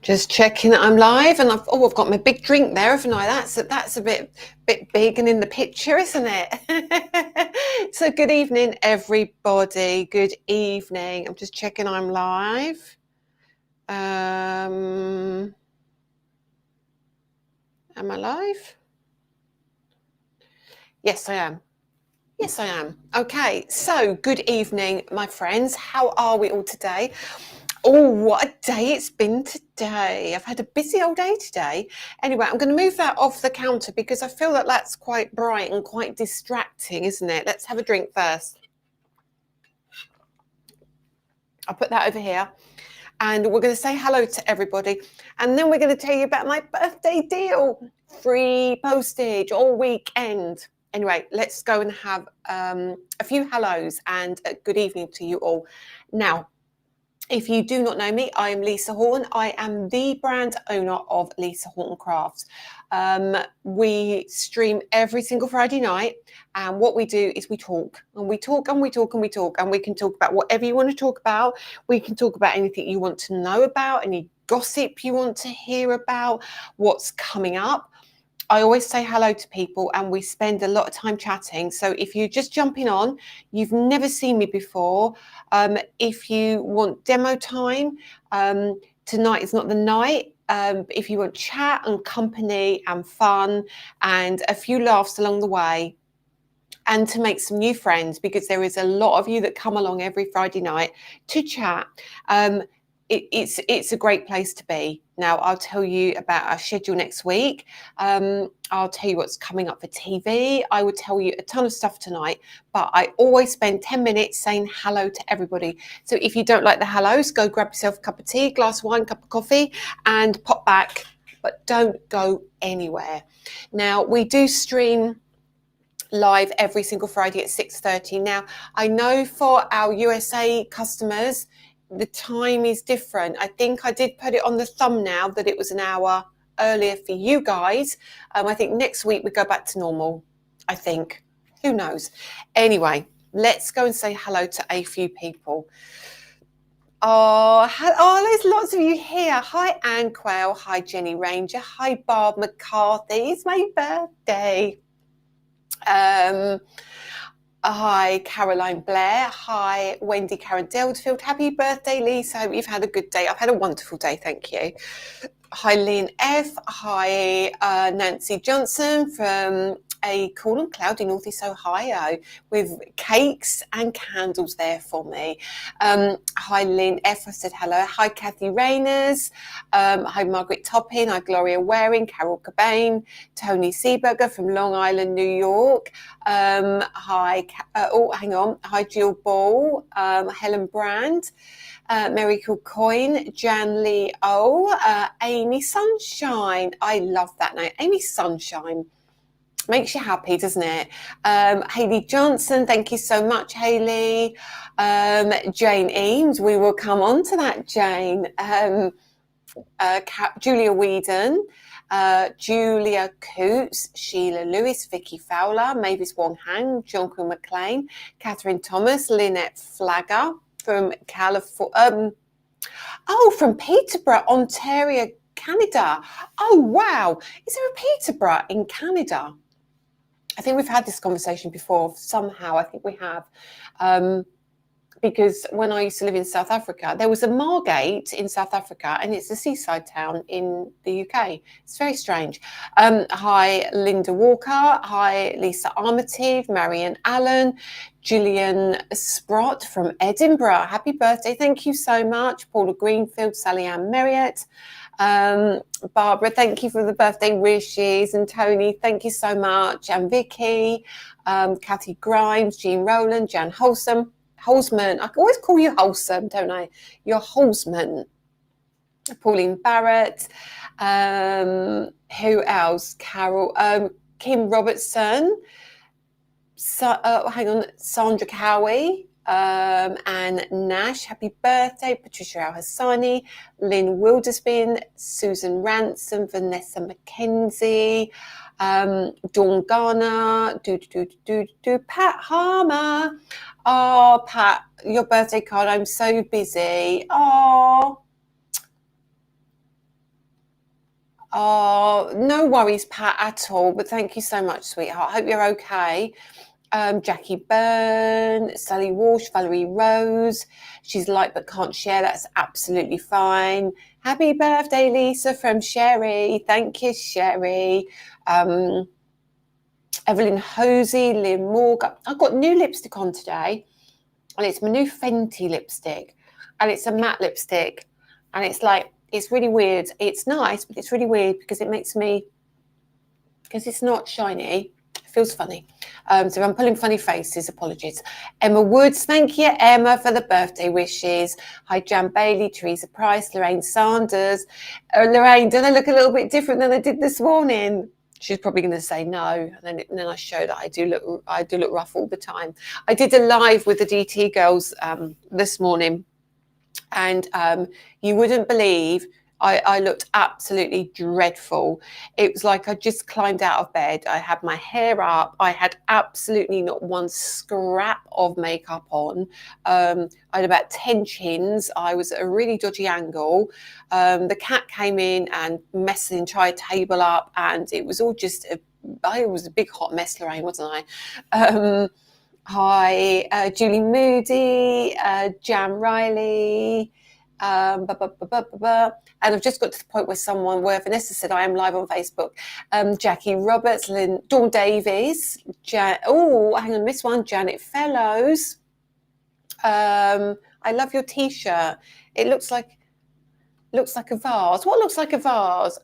Just checking that I'm live, and I've got my big drink there, haven't I? That's a bit big and in the picture, isn't it? So good evening, everybody. Good evening. I'm just checking I'm live. Am I live? Yes, I am. Yes, I am. Okay, so good evening, my friends. How are we all today? Oh, what a day it's been today. I've had a busy old day today. Anyway, I'm going to move that off the counter because I feel that that's quite bright and quite distracting, isn't it? Let's have a drink first. I'll put that over here. And we're going to say hello to everybody. And then we're going to tell you about my birthday deal. Free postage all weekend. Anyway, let's go and have a few hellos and a good evening to you all. Now, if you do not know me, I am Lisa Horton. I am the brand owner of Lisa Horton Crafts. We stream every single Friday night, and what we do is we talk and we talk and we talk and we talk, and we can talk about whatever you want to talk about. We can talk about anything you want to know about, any gossip you want to hear about, what's coming up. I always say hello to people and we spend a lot of time chatting. So if you're just jumping on, you've never seen me before, if you want demo time, tonight is not the night. If you want chat and company and fun and a few laughs along the way, and to make some new friends, because there is a lot of you that come along every Friday night to chat. It's a great place to be. Now, I'll tell you about our schedule next week. I'll tell you what's coming up for TV. I will tell you a ton of stuff tonight, but I always spend 10 minutes saying hello to everybody. So if you don't like the hellos, go grab yourself a cup of tea, glass of wine, cup of coffee, and pop back, but don't go anywhere. Now, we do stream live every single Friday at 6:30. Now, I know for our USA customers, the time is different. I think I did put it on the thumbnail that it was an hour earlier for you guys. I think next week we go back to normal, I think. Who knows? Anyway, let's go and say hello to a few people. Oh, there's lots of you here. Hi, Anne Quayle. Hi, Jenny Ranger. Hi, Barb McCarthy. It's my birthday. Hi, Caroline Blair. Hi, Wendy Karen Deldfield. Happy birthday, Lisa. I hope you've had a good day. I've had a wonderful day, thank you. Hi, Lynn F. Hi, Nancy Johnson from a cool and cloudy northeast Ohio with cakes and candles there for me. Hi, Lynn F. I said hello. Hi, Kathy Rayners. Hi, Margaret Toppin. Hi, Gloria Waring, Carol Cobain, Tony Seeberger from Long Island, New York. Hi, Hi, Jill Ball. Helen Brand. Mary Coyne, Jan Lee O, Amy Sunshine. I love that name, Amy Sunshine. Makes you happy, doesn't it? Hayley Johnson, thank you so much, Hayley. Jane Eames, we will come on to that, Jane. Julia Whedon, Julia Coots, Sheila Lewis, Vicky Fowler, Mavis Wong Hang, Jonathan McLean, Catherine Thomas, Lynette Flagger from California. From Peterborough, Ontario, Canada. Oh, wow. Is there a Peterborough in Canada? I think we've had this conversation before. Somehow, I think we have. Because when I used to live in South Africa, there was a Margate in South Africa, and it's a seaside town in the UK. It's very strange. Hi, Linda Walker. Hi, Lisa Armitage, Marion Allen, Gillian Sprott from Edinburgh. Happy birthday. Thank you so much. Paula Greenfield, Sally Ann Merriott. Barbara, thank you for the birthday wishes. And Tony, thank you so much. And Vicky, Kathy Grimes, Jean Rowland, Jan Holsman. I always call you Wholesome, don't I? You're Holzman. Pauline Barrett. Who else? Carol. Kim Robertson. Sandra Cowie. Anne Nash. Happy birthday. Patricia Al-Hassani. Lynn Wildersbin. Susan Ransom. Vanessa McKenzie. Dawn Garner. Pat Harmer. Oh, Pat, your birthday card. I'm so busy. Oh, Oh, no worries, Pat, at all. But thank you so much, sweetheart. Hope you're okay. Jackie Byrne, Sally Walsh, Valerie Rose. She's like but can't share. That's absolutely fine. Happy birthday, Lisa, from Sherry. Thank you, Sherry. Evelyn Hosey, Lynn Morgan. I've got new lipstick on today, and it's my new Fenty lipstick, and it's a matte lipstick, and it's like, it's really weird. It's nice, but it's really weird because it makes me, because it's not shiny, it feels funny. So if I'm pulling funny faces, apologies. Emma Woods, thank you, Emma, for the birthday wishes. Hi, Jan Bailey, Teresa Price, Lorraine Sanders. Lorraine, don't I look a little bit different than I did this morning? She's probably going to say no, and then I show that I do look rough all the time. I did a live with the DT girls this morning, and you wouldn't believe I looked absolutely dreadful. It was like I just climbed out of bed. I had my hair up. I had absolutely not one scrap of makeup on. I had about 10 chins. I was at a really dodgy angle. The cat came in and messed the entire table up, and it was all just I was a big hot mess, Lorraine, wasn't I? Hi, Julie Moody, Jan Riley, and I've just got to the point where Vanessa said I am live on Facebook. Jackie Roberts, Dawn Davies, hang on, missed one. Janet Fellows. I love your T-shirt. It looks like a vase. What looks like a vase?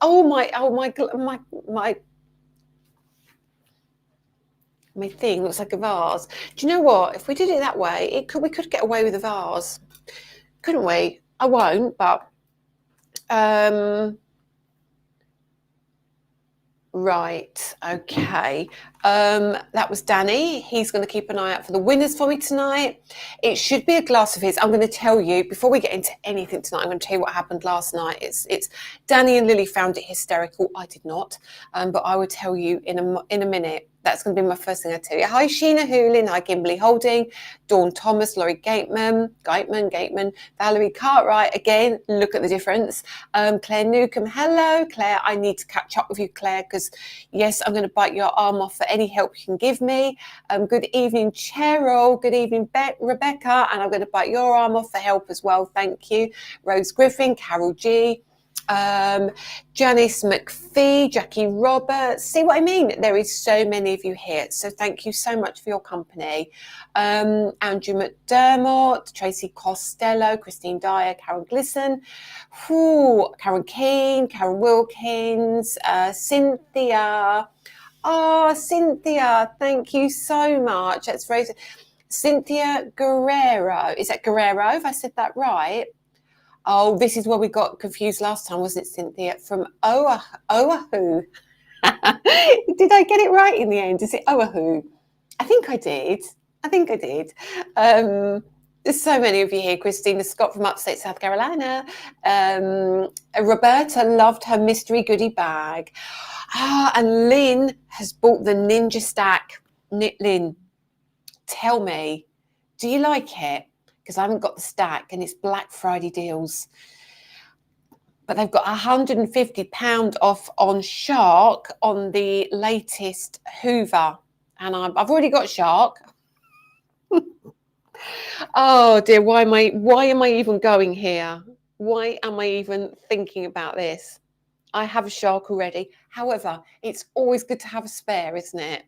My thing looks like a vase. Do you know what? If we did it that way, we could get away with a vase, couldn't we? I won't, but right, okay. That was Danny. He's going to keep an eye out for the winners for me tonight. It should be a glass of his. I'm going to tell you, before we get into anything tonight, I'm going to tell you what happened last night. It's Danny and Lily found it hysterical. I did not, but I will tell you in a minute. That's going to be my first thing I tell you. Hi, Sheena Hoolin. Hi, Kimberly Holding. Dawn Thomas, Laurie Gateman, Valerie Cartwright. Again, look at the difference. Claire Newcomb. Hello, Claire. I need to catch up with you, Claire, because, yes, I'm going to bite your arm off for any help you can give me. Good evening, Cheryl. Good evening, Rebecca. And I'm going to bite your arm off for help as well. Thank you. Rose Griffin, Carol G. Janice McPhee, Jackie Roberts. See what I mean? There is so many of you here, so thank you so much for your company. Andrew McDermott, Tracy Costello, Christine Dyer, Karen Glisson, Karen Keane, Karen Wilkins, Cynthia. Oh, Cynthia, thank you so much. That's very Cynthia Guerrero. Is that Guerrero, if I said that right? Oh, this is where we got confused last time, wasn't it, Cynthia? From Oahu. Did I get it right in the end? Is it Oahu? I think I did. There's so many of you here. Christina Scott from upstate South Carolina. Roberta loved her mystery goodie bag. And Lynn has bought the Ninja Stack. Lynn, tell me, do you like it? Because I haven't got the stack, and it's Black Friday deals. But they've got £150 off on Shark on the latest Hoover. And I've already got Shark. Oh dear, why am I even going here? Why am I even thinking about this? I have a Shark already. However, it's always good to have a spare, isn't it?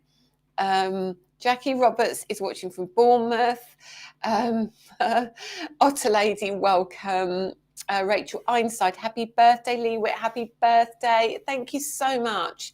Jackie Roberts is watching from Bournemouth. Otter Lady, welcome. Rachel Einside, happy birthday. Leewitt, happy birthday. Thank you so much.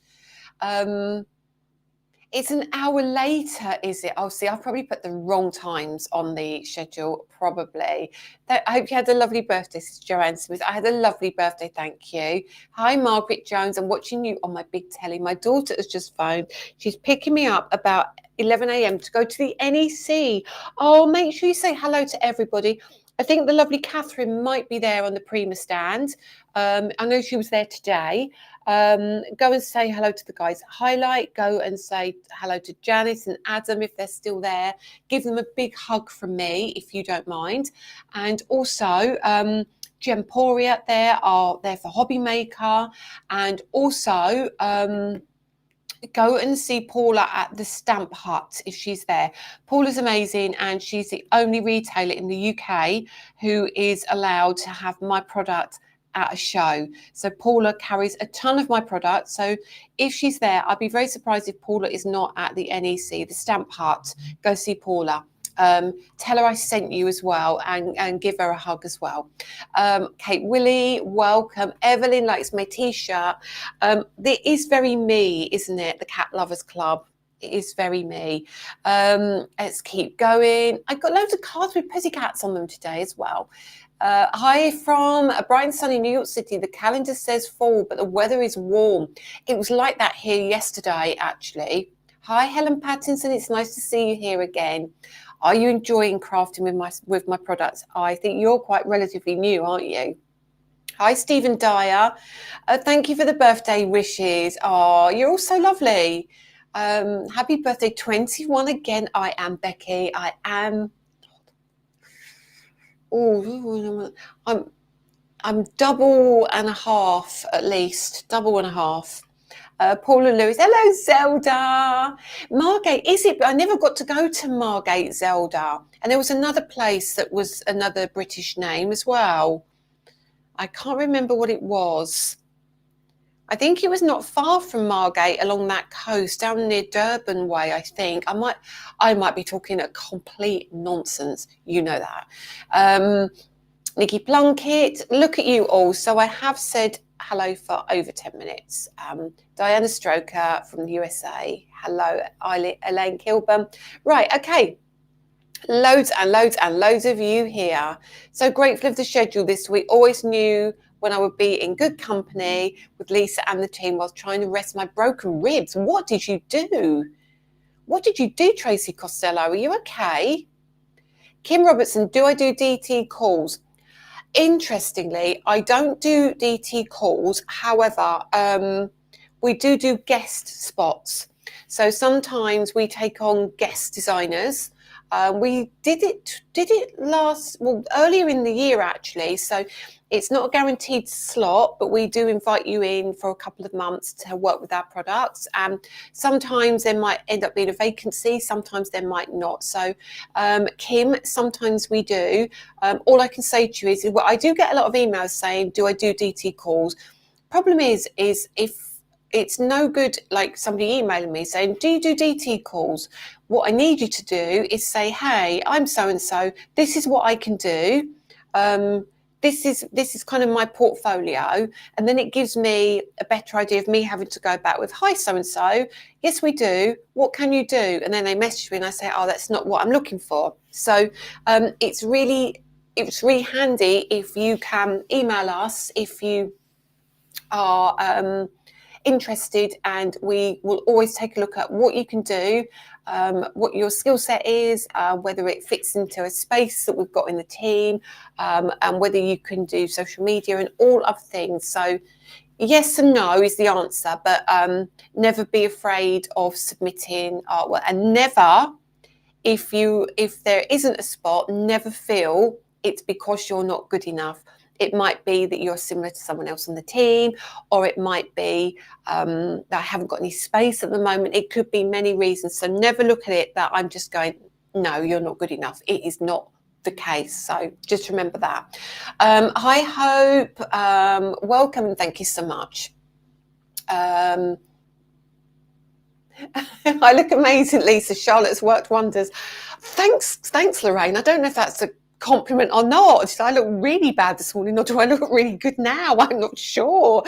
It's an hour later, is it? Oh, see, I've probably put the wrong times on the schedule, probably. I hope you had a lovely birthday, Sister Joanne Smith. I had a lovely birthday, thank you. Hi, Margaret Jones. I'm watching you on my big telly. My daughter has just phoned. She's picking me up about 11 a.m. to go to the NEC. Oh, make sure you say hello to everybody. I think the lovely Catherine might be there on the Prima stand. I know she was there today. Go and say hello to the guys. Highlight, go and say hello to Janice and Adam if they're still there. Give them a big hug from me if you don't mind. And also Gemporia there are there for Hobby Maker, and also go and see Paula at the Stamp Hut if she's there. Paula's amazing, and she's the only retailer in the UK who is allowed to have my product at a show. So Paula carries a ton of my products. So if she's there, I'd be very surprised if Paula is not at the NEC, the Stamp Hut. Go see Paula. Tell her I sent you as well, and give her a hug as well. Kate Willie, welcome. Evelyn likes my t-shirt. It is very me, isn't it? The Cat Lovers Club. It is very me. Let's keep going. I've got loads of cards with pussycats on them today as well. Hi from a bright and sunny New York City. The calendar says fall, but the weather is warm. It was like that here yesterday, actually. Hi, Helen Pattinson. It's nice to see you here again. Are you enjoying crafting with my products? I think you're quite relatively new, aren't you? Hi, Stephen Dyer. Thank you for the birthday wishes. Oh, you're all so lovely. Happy birthday, 21 again. I am Becky. I am. Oh, I'm double and a half at least. Double and a half. Paula Lewis, hello Zelda. Margate, is it? I never got to go to Margate, Zelda. And there was another place that was another British name as well. I can't remember what it was. I think it was not far from Margate along that coast, down near Durban way, I think. I might be talking a complete nonsense. You know that. Nikki Plunkett, look at you all. So I have said hello for over 10 minutes. Diana Stroker from the USA. Hello, Elaine Kilburn. Right, okay. Loads and loads and loads of you here. So grateful of the schedule this week. Always knew when I would be in good company with Lisa and the team whilst trying to rest my broken ribs. What did you do? What did you do, Tracy Costello? Are you okay? Kim Robertson, do I do DT calls? Interestingly, I don't do DT calls. However, we do guest spots. So sometimes we take on guest designers. We did it earlier in the year actually. So it's not a guaranteed slot, but we do invite you in for a couple of months to work with our products. Sometimes there might end up being a vacancy, sometimes there might not. So Kim, sometimes we do. All I can say to you is, well, I do get a lot of emails saying, do I do DT calls? Problem is if it's no good, like somebody emailing me saying, do you do DT calls? What I need you to do is say, hey, I'm so-and-so, this is what I can do. This is kind of my portfolio. And then it gives me a better idea of me having to go back with, hi, so-and-so, yes, we do. What can you do? And then they message me and I say, oh, that's not what I'm looking for. So it's really handy if you can email us, if you are interested, and we will always take a look at what you can do, what your skill set is, whether it fits into a space that we've got in the team, and whether you can do social media and all other things. So yes and no is the answer, but never be afraid of submitting artwork, and never, if there isn't a spot, never feel it's because you're not good enough. It might be that you're similar to someone else on the team, or it might be that I haven't got any space at the moment. It could be many reasons. So never look at it that I'm just going, no, you're not good enough. It is not the case. So just remember that. Hi, Hope. Welcome and thank you so much. I look amazing, Lisa. Charlotte's worked wonders. Thanks, Lorraine. I don't know if that's a compliment or not. Did I look really bad this morning, or do I look really good now? I'm not sure.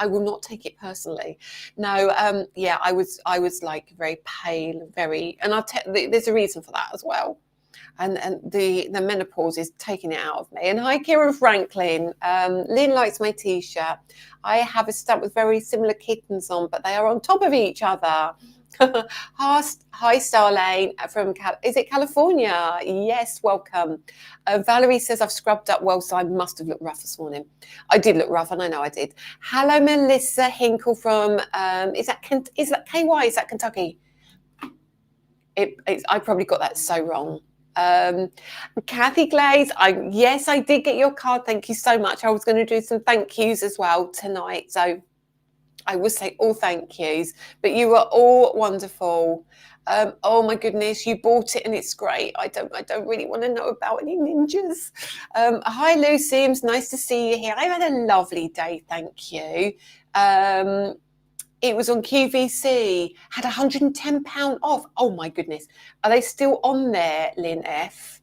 I will not take it personally. No, yeah, I was like very pale, and I'll there's a reason for that as well. And the menopause is taking it out of me. And hi, Kieran Franklin. Lynn likes my t-shirt. I have a stamp with very similar kittens on, but they are on top of each other. Hi, Starlane from is it California? Yes, welcome. Valerie says I've scrubbed up well, so I must have looked rough this morning. I did look rough, and I know I did. Hello, Melissa Hinkle from is that KY? Is that Kentucky? I probably got that so wrong. Kathy Glaze, yes, I did get your card. Thank you so much. I was going to do some thank yous as well tonight. So I will say all thank yous, but you were all wonderful. Oh my goodness, you bought it and it's great. I don't really want to know about any ninjas. Hi Lucy, it's nice to see you here. I had a lovely day, thank you. It was on QVC, had £110 off. Oh my goodness. Are they still on there, Lynn F?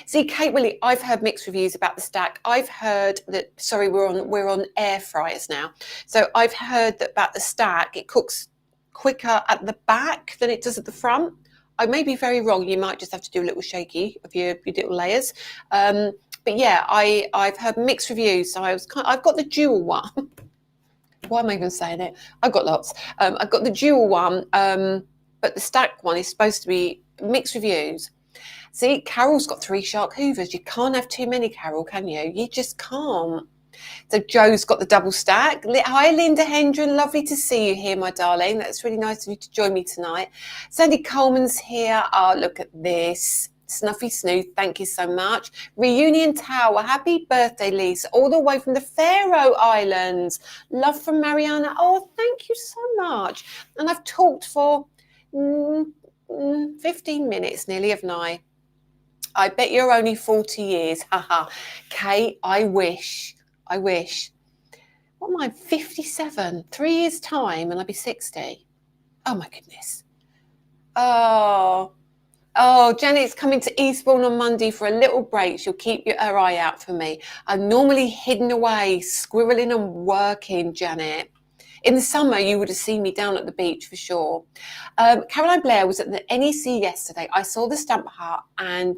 See, Kate Willie, I've heard mixed reviews about the stack. I've heard that, sorry, we're on air fryers now. So I've heard that about the stack, it cooks quicker at the back than it does at the front. I may be very wrong. You might just have to do a little shaky of your little layers. But yeah, I've heard mixed reviews. So I've got the dual one. Why am I even saying it? I've got lots. I've got the dual one, but the stack one is supposed to be mixed reviews. See, Carol's got 3 shark hoovers. You can't have too many, Carol, can you? You just can't. So Joe's got the double stack. Hi, Linda Hendren. Lovely to see you here, my darling. That's really nice of you to join me tonight. Sandy Coleman's here. Oh, look at this. Snuffy Snooth, thank you so much. Reunion Tower, happy birthday, Lisa, all the way from the Faroe Islands. Love from Mariana. Oh, thank you so much. And I've talked for 15 minutes nearly, haven't I? I bet you're only 40 years. Haha. Kate, I wish. What am I, 57? 3 years' time and I'll be 60. Oh, my goodness. Oh, Janet's coming to Eastbourne on Monday for a little break. She'll keep her eye out for me. I'm normally hidden away, squirreling and working, Janet. In the summer, you would have seen me down at the beach for sure. Caroline Blair was at the NEC yesterday. I saw the Stamp Hut and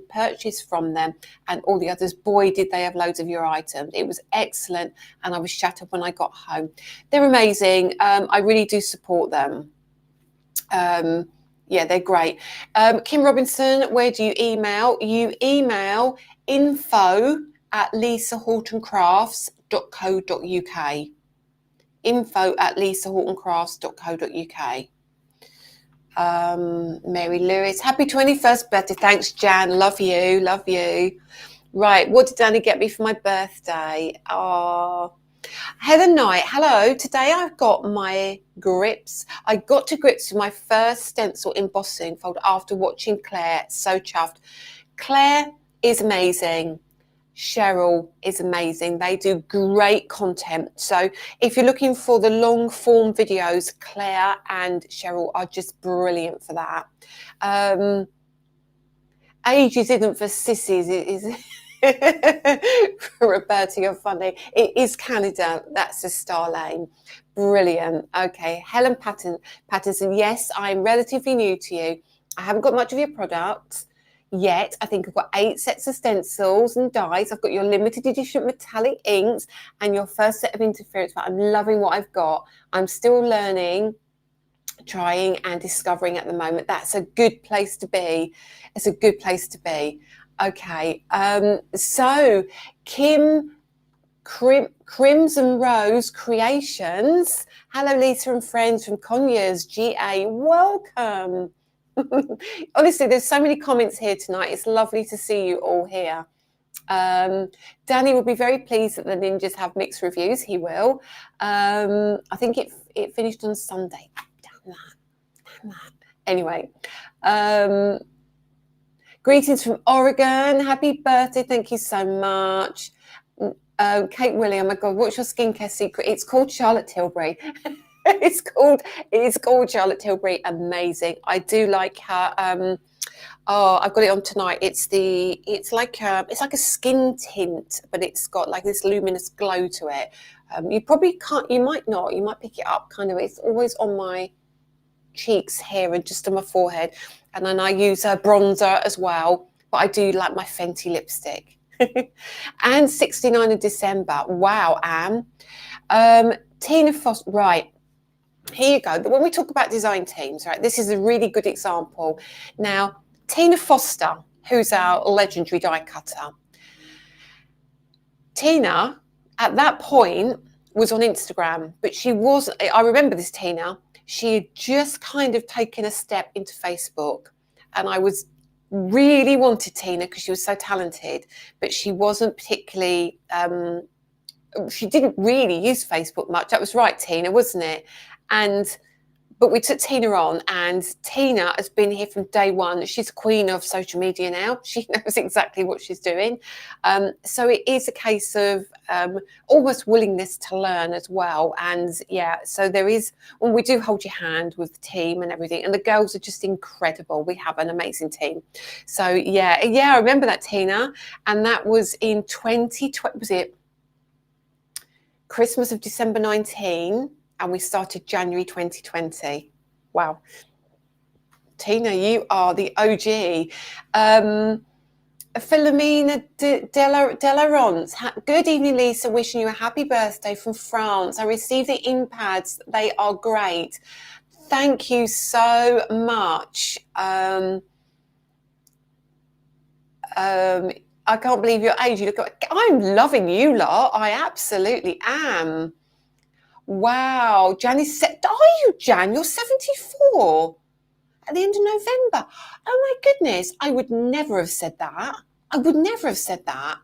purchased from them and all the others. Boy, did they have loads of your items. It was excellent, and I was shattered when I got home. They're amazing. I really do support them. Yeah, they're great. Kim Robinson, where do you email? You email info@lisahortoncrafts.co.uk. info@lisahortoncrafts.co.uk. Mary Lewis, happy 21st birthday. Thanks, Jan. Love you. Right, what did Danny get me for my birthday? Oh, Heather Knight, hello. Today I've got my grips. I got to grips with my first stencil embossing folder after watching Claire. So chuffed. Claire is amazing. Cheryl is amazing. They do great content. So if you're looking for the long form videos, Claire and Cheryl are just brilliant for that. Ages isn't for sissies, it is. Roberta, you're funny. It is Canada. That's a star lane. Brilliant. Okay, Helen Patterson. Yes, I'm relatively new to you. I haven't got much of your product yet. I think I've got 8 sets of stencils and dies. I've got your limited edition metallic inks and your first set of interference, but I'm loving what I've got. I'm still learning, trying and discovering at the moment. That's a good place to be. It's a good place to be. Okay, so Kim Crimson Rose Creations. Hello, Lisa and friends from Conyers, GA. Welcome. Honestly, there's so many comments here tonight. It's lovely to see you all here. Danny will be very pleased that the ninjas have mixed reviews. He will. I think it finished on Sunday. Damn that. Anyway. Greetings from Oregon. Happy birthday. Thank you so much. Kate Willie, oh my God, what's your skincare secret? It's called Charlotte Tilbury. It's called Charlotte Tilbury. Amazing. I do like her. I've got it on tonight. It's like a skin tint, but it's got like this luminous glow to it. You probably can't, you might not, you might pick it up kind of. It's always on my cheeks here and just on my forehead. And then I use a bronzer as well, but I do like my Fenty lipstick. And 69 of December. Wow, Anne. Tina Foster, right. Here you go. When we talk about design teams, right, this is a really good example. Now, Tina Foster, who's our legendary die cutter. Tina, at that point, was on Instagram, but she wasn't, I remember this Tina, she had just kind of taken a step into Facebook. and I was really wanted Tina because she was so talented, but she wasn't particularly she didn't really use Facebook much. That was right, Tina, wasn't it? But we took Tina on, and Tina has been here from day one. She's queen of social media now. She knows exactly what she's doing. So it is a case of almost willingness to learn as well. And yeah, so there is, when we do hold your hand with the team and everything, and the girls are just incredible. We have an amazing team. So yeah, I remember that, Tina. And that was in 2020, was it Christmas of December 19? And we started January 2020. Wow. Tina, you are the OG. Philomena Delarance. Good evening, Lisa. Wishing you a happy birthday from France. I received the in-pads. They are great. Thank you so much. I can't believe your age. You look like, I'm loving you lot. I absolutely am. Wow, Jan is set. Are you, Jan? You're 74 at the end of November. Oh my goodness, I would never have said that. I would never have said that.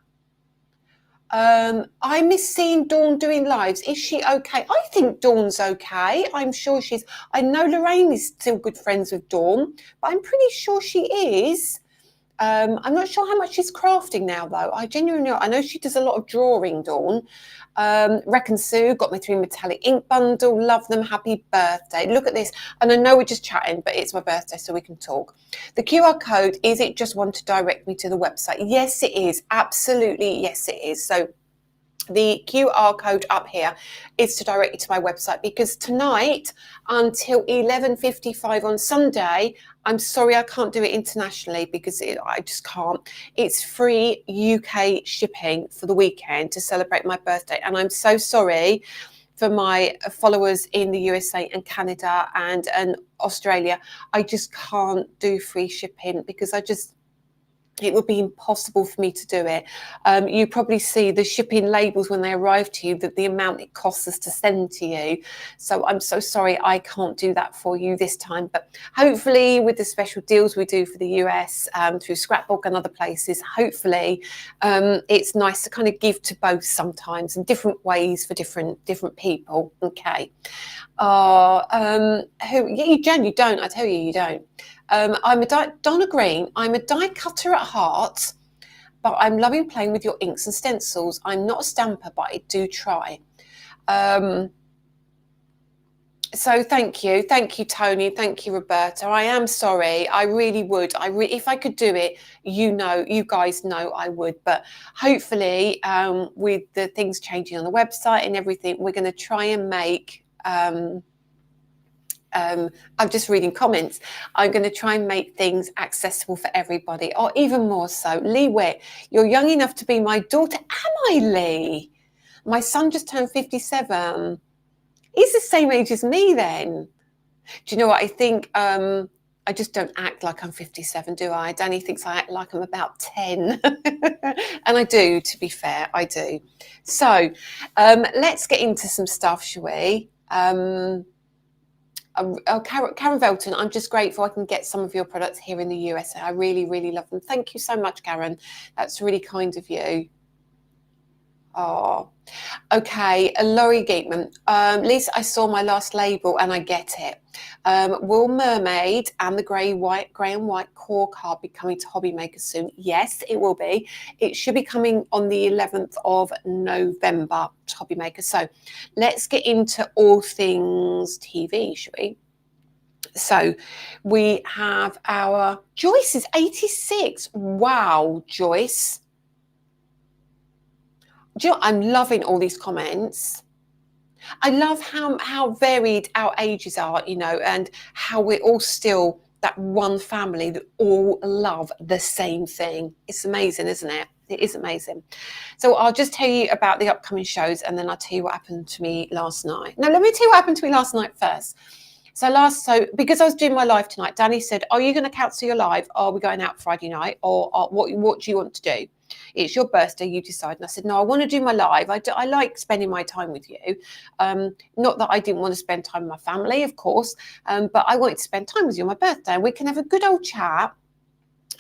I miss seeing Dawn doing lives. Is she okay? I think Dawn's okay. I'm sure she's. I know Lorraine is still good friends with Dawn, but I'm pretty sure she is. I'm not sure how much she's crafting now, though. I genuinely know. I know she does a lot of drawing, Dawn. Reckon Sue got me 3 metallic ink bundle. Love them. Happy birthday. Look at this. And I know we're just chatting, but it's my birthday, so we can talk. The QR code, is it just one to direct me to the website? Yes, it is. Absolutely. Yes, it is. So the QR code up here is to direct you to my website, because tonight until 11:55 on Sunday, I'm sorry I can't do it internationally because I just can't. It's free UK shipping for the weekend to celebrate my birthday, and I'm so sorry for my followers in the USA and Canada and Australia. I just can't do free shipping because it would be impossible for me to do it. You probably see the shipping labels when they arrive to you, that the amount it costs us to send to you. So I'm so sorry I can't do that for you this time. But hopefully with the special deals we do for the US through Scrapbook and other places, hopefully it's nice to kind of give to both sometimes in different ways for different people. Okay. Jen, you don't. I tell you, you don't. I'm Donna Green. I'm a die cutter at heart, but I'm loving playing with your inks and stencils. I'm not a stamper, but I do try. So thank you, Tony. Thank you, Roberta. I am sorry. I really would. If I could do it, you guys know I would. But hopefully, with the things changing on the website and everything, we're going to try and make. I'm just reading comments. I'm going to try and make things accessible for everybody, or even more so. Lee Witt, you're young enough to be my daughter. Am I, Lee? My son just turned 57. He's the same age as me then. Do you know what? I think I just don't act like I'm 57, do I? Danny thinks I act like I'm about 10. And I do, to be fair, I do. So let's get into some stuff, shall we? Karen Velton, I'm just grateful I can get some of your products here in the USA. I really, really love them. Thank you so much, Karen. That's really kind of you. Oh, okay. Laurie Gateman. Lisa, I saw my last label and I get it. Will Mermaid and the grey and white core card be coming to Hobby Maker soon? Yes, it will be. It should be coming on the 11th of November to Hobby Maker. So let's get into all things TV, shall we? So we have our Joyce is 86. Wow, Joyce. Do you know, I'm loving all these comments. I love how varied our ages are, you know, and how we're all still that one family that all love the same thing. It's amazing, isn't it? It is amazing. So I'll just tell you about the upcoming shows, and then I'll tell you what happened to me last night. No, let me tell you what happened to me last night first. So because I was doing my live tonight, Danny said, are you going to cancel your live? Are we going out Friday night? Or what do you want to do? it's your birthday, you decide. And I said, no, I want to do my live. I like spending my time with you. Not that I didn't want to spend time with my family, of course, but I wanted to spend time with you on my birthday, and we can have a good old chat.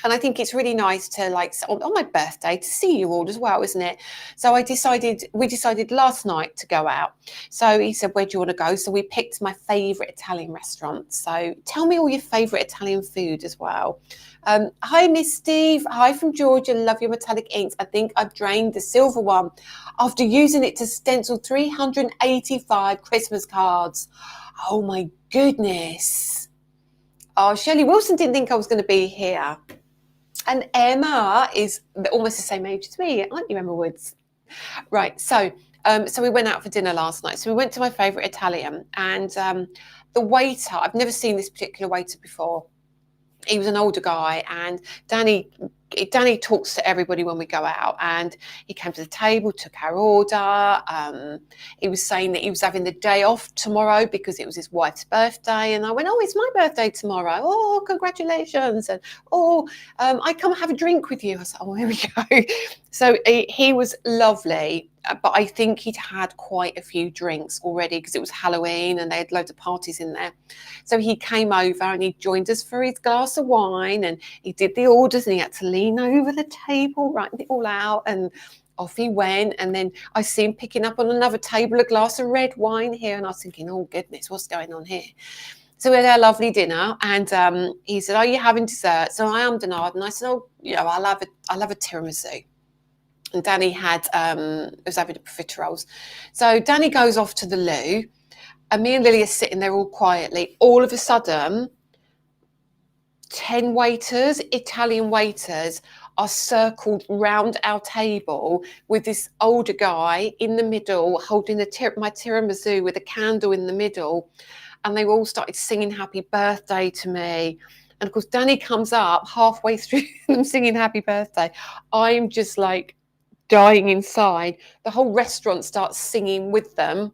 And I think it's really nice to, like, on my birthday, to see you all as well, isn't it? So we decided last night to go out. So he said, where do you want to go? So we picked my favourite Italian restaurant. So tell me all your favourite Italian food as well. Hi, Miss Steve. Hi from Georgia. Love your metallic inks. I think I've drained the silver one after using it to stencil 385 Christmas cards. Oh, my goodness. Oh, Shirley Wilson didn't think I was going to be here. And Emma is almost the same age as me, aren't you, Emma Woods? Right. So we went out for dinner last night. So we went to my favourite Italian, and the waiter, I've never seen this particular waiter before. He was an older guy, and Danny talks to everybody when we go out, and he came to the table, took our order. He was saying that he was having the day off tomorrow because it was his wife's birthday, and I went, oh, it's my birthday tomorrow. Oh, congratulations. And I come have a drink with you. I said, oh, here we go. So he was lovely, but I think he'd had quite a few drinks already because it was Halloween and they had loads of parties in there. So he came over and he joined us for his glass of wine, and he did the orders, and he had to lean over the table, writing it all out, and off he went. And then I see him picking up on another table a glass of red wine here, and I was thinking, oh goodness, what's going on here? So we had our lovely dinner, and he said, are you having dessert? So I am denied, and I said, oh, I'll have a tiramisu. And Danny was having the profiteroles. So Danny goes off to the loo, and me and Lily are sitting there all quietly. All of a sudden, 10 waiters, Italian waiters, are circled round our table with this older guy in the middle holding my tiramisu with a candle in the middle. And they all started singing happy birthday to me. And of course, Danny comes up halfway through them singing happy birthday. I'm just like dying inside. The whole restaurant starts singing with them.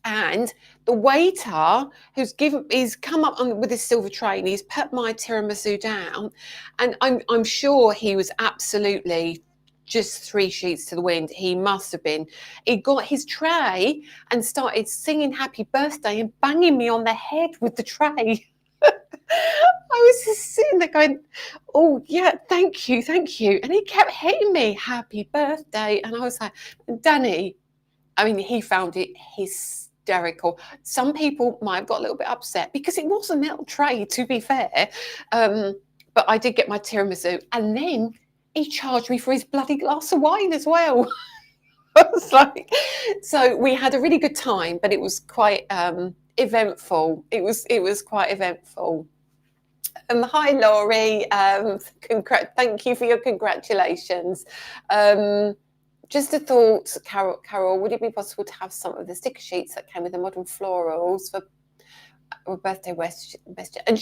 And the waiter who's come up with his silver tray, and he's put my tiramisu down, and I'm sure he was absolutely just 3 sheets to the wind. He must have been. He got his tray and started singing happy birthday and banging me on the head with the tray. I was just sitting there going, oh yeah, thank you. And he kept hitting me, happy birthday. And I was like, Danny, I mean, he found it hysterical. Some people might have got a little bit upset because it was a metal tray, to be fair. But I did get my tiramisu, and then he charged me for his bloody glass of wine as well. I was like, so we had a really good time, but it was quite eventful. It was quite eventful. Hi, Laurie. Thank you for your congratulations. Just a thought, Carol, would it be possible to have some of the sticker sheets that came with the modern florals for birthday West? And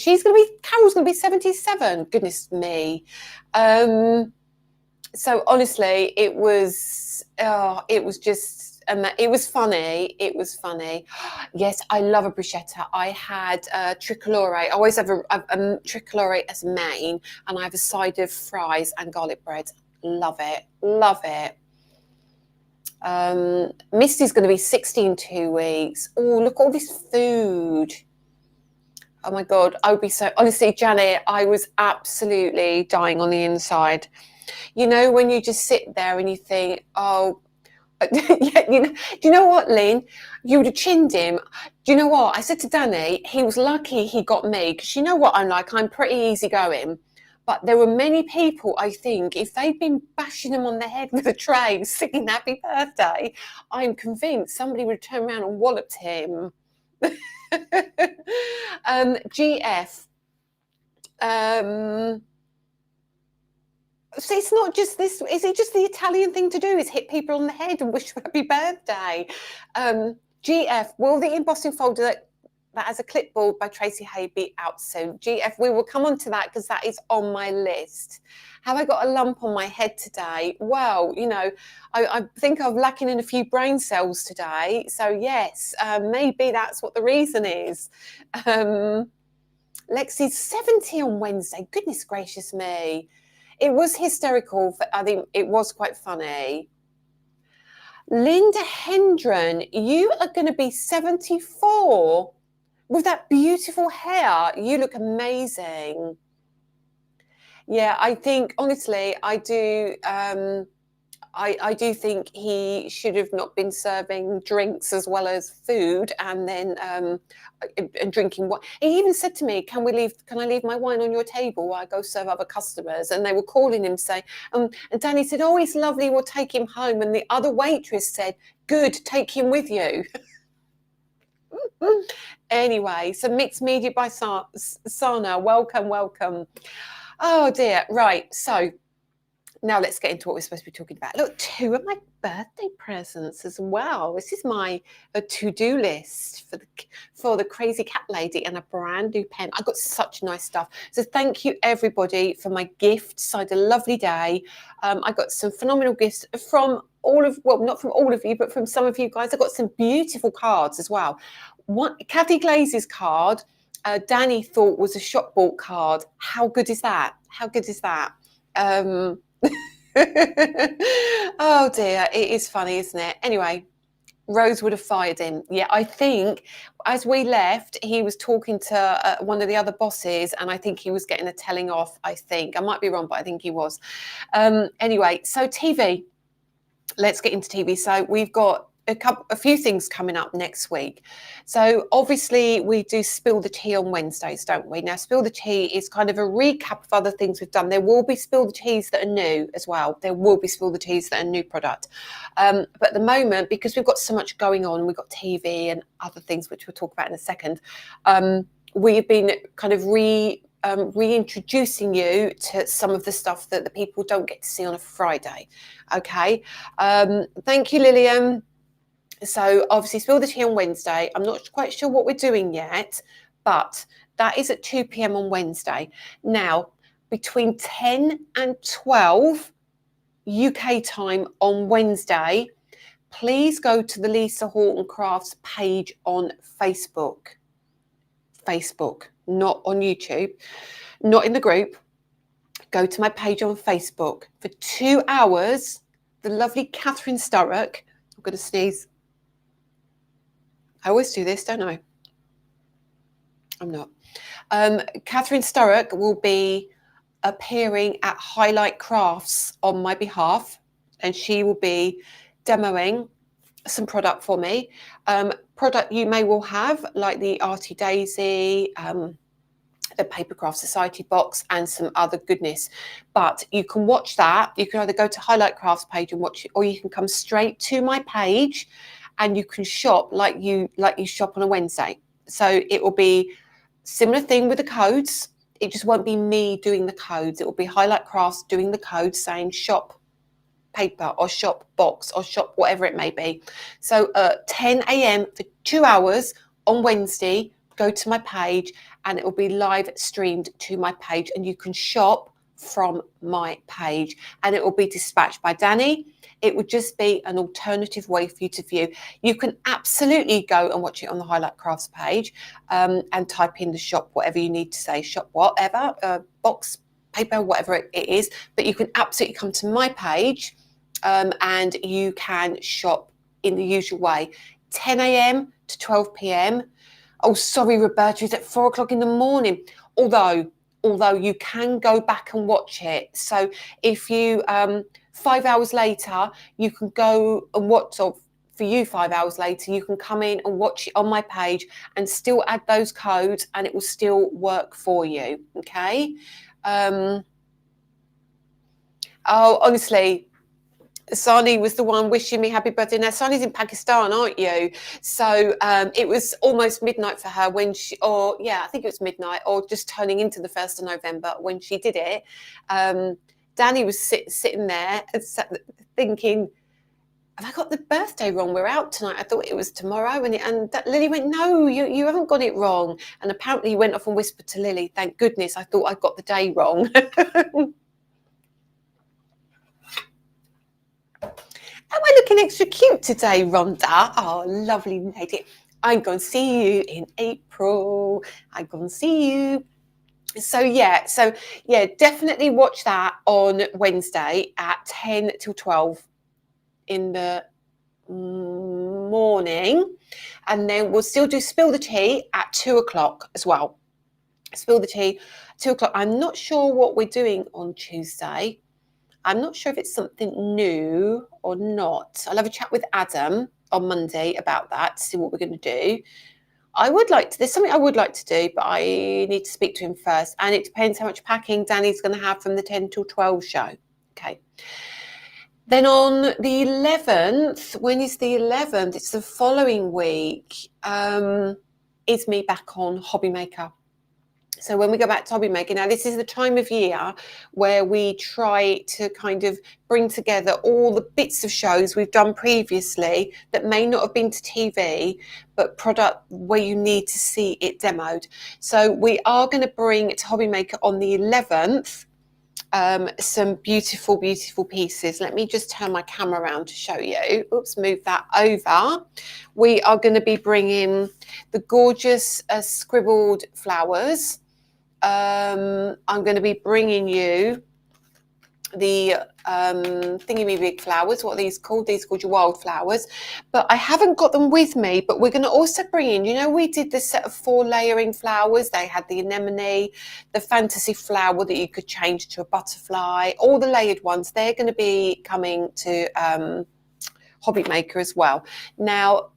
Carol's going to be 77. Goodness me. So honestly, it was just, it was funny. It was funny. Yes, I love a bruschetta. I had tricolore. I always have a tricolore as main, and I have a side of fries and garlic bread. Love it. Misty's going to be 60 in 2 weeks. Oh, look, all this food. Oh my God, I would be so, honestly, Janet, I was absolutely dying on the inside. You know, when you just sit there and you think, oh, yeah, do you know what, Lynn? You would have chinned him. Do you know what? I said to Danny, he was lucky he got me, because you know what I'm like? I'm pretty easygoing. But there were many people, I think, if they'd been bashing him on the head with a tray, singing happy birthday, I'm convinced somebody would have turned around and walloped him. GF. So it's not just this, is it just the Italian thing to do, is hit people on the head and wish them happy birthday? GF, will the embossing folder that has a clipboard by Tracy Hay be out soon? GF, we will come on to that because that is on my list. Have I got a lump on my head today? Well, I think I'm lacking in a few brain cells today. So yes, maybe that's what the reason is. Lexi's 70 on Wednesday. Goodness gracious me. It was hysterical. I think it was quite funny. Linda Hendren, you are going to be 74 with that beautiful hair. You look amazing. Yeah, I think honestly, I do. I do think he should have not been serving drinks as well as food, and then and drinking wine. He even said to me, "Can I leave my wine on your table while I go serve other customers?" And they were calling him saying, and Danny said, "Oh, he's lovely. We'll take him home." And the other waitress said, "Good, take him with you." Anyway, so Mixed Media by Sana, welcome. Oh dear, right. So now let's get into what we're supposed to be talking about. Look, 2 of my birthday presents as well. This is my to-do list for the crazy cat lady, and a brand new pen. I got such nice stuff. So thank you everybody for my gifts. I had a lovely day. I got some phenomenal gifts from not from all of you, but from some of you guys. I got some beautiful cards as well. Kathy Glaze's card, Danny thought was a shop bought card. How good is that? Oh dear, it is funny, isn't it? Anyway, Rose would have fired him. Yeah, I think as we left, he was talking to one of the other bosses, and I think he was getting a telling off. I might be wrong, but I think he was. Anyway, so TV. Let's get into TV. So we've got a few things coming up next week. So obviously we do Spill the Tea on Wednesdays, don't we? Now, Spill the Tea is kind of a recap of other things we've done. There will be Spill the Teas that are new as well. There will be Spill the Teas that are new product. But at the moment, because we've got so much going on, we've got TV and other things, which we'll talk about in a second, we've been kind of reintroducing you to some of the stuff that the people don't get to see on a Friday. Okay. Thank you, Lillian. So obviously Spill the Tea on Wednesday. I'm not quite sure what we're doing yet, but that is at 2 p.m. on Wednesday. Now, between 10 and 12 UK time on Wednesday, please go to the Lisa Horton Crafts page on Facebook. Facebook, not on YouTube, not in the group. Go to my page on Facebook. For 2 hours, the lovely Catherine Sturrock, I'm going to sneeze. I always do this, don't I? I'm not. Catherine Sturrock will be appearing at Highlight Crafts on my behalf, and she will be demoing some product for me. Product you may well have, like the Arty Daisy, the Papercraft Society box, and some other goodness. But you can watch that. You can either go to Highlight Crafts page and watch it, or you can come straight to my page and you can shop like you shop on a Wednesday. So it will be similar thing with the codes. It just won't be me doing the codes. It will be Highlight Crafts doing the codes, saying shop paper or shop box or shop whatever it may be. So 10 a.m. for 2 hours on Wednesday, go to my page and it will be live streamed to my page, and you can shop from my page, and it will be dispatched by Danny. It would just be an alternative way for you to view. You can absolutely go and watch it on the Highlight Crafts page, and type in the shop, whatever you need to say, shop whatever, box, paper, whatever it is. But you can absolutely come to my page, and you can shop in the usual way, 10 a.m. to 12 p.m. Oh, sorry, Roberta, it's at 4 o'clock in the morning. Although you can go back and watch it. So if you 5 hours later, you can go and watch, or for you 5 hours later, you can come in and watch it on my page and still add those codes, and it will still work for you. Okay. Oh, honestly, Sani was the one wishing me happy birthday. Now, Sani's in Pakistan, aren't you? So it was almost midnight for her when I think it was midnight, or just turning into the 1st of November when she did it. Danny was sitting there thinking, have I got the birthday wrong? We're out tonight. I thought it was tomorrow. And Lily went, no, you haven't got it wrong. And apparently he went off and whispered to Lily, thank goodness, I thought I got the day wrong. Am I looking extra cute today, Rhonda? Oh, lovely lady. I'm going to see you in April. I'm going to see you. So yeah, definitely watch that on Wednesday at 10 till 12 in the morning, and then we'll still do Spill the Tea at 2 o'clock as well. Spill the Tea, 2 o'clock. I'm not sure what we're doing on Tuesday. I'm not sure if it's something new or not. I'll have a chat with Adam on Monday about that to see what we're going to do. There's something I would like to do, but I need to speak to him first. And it depends how much packing Danny's going to have from the 10 till 12 show. Okay. Then on the 11th, when is the 11th? It's the following week. Is me back on Hobby Maker. So when we go back to Hobby Maker, now this is the time of year where we try to kind of bring together all the bits of shows we've done previously that may not have been to TV, but product where you need to see it demoed. So we are going to bring to Hobby Maker on the 11th some beautiful, beautiful pieces. Let me just turn my camera around to show you. Oops, move that over. We are going to be bringing the gorgeous scribbled flowers. I'm going to be bringing you the thingy-me-big flowers. What are these called? These are called your wildflowers. But I haven't got them with me, but we're going to also bring in, you know, we did this set of 4 layering flowers. They had the anemone, the fantasy flower that you could change to a butterfly, all the layered ones. They're going to be coming to Hobby Maker as well. Now,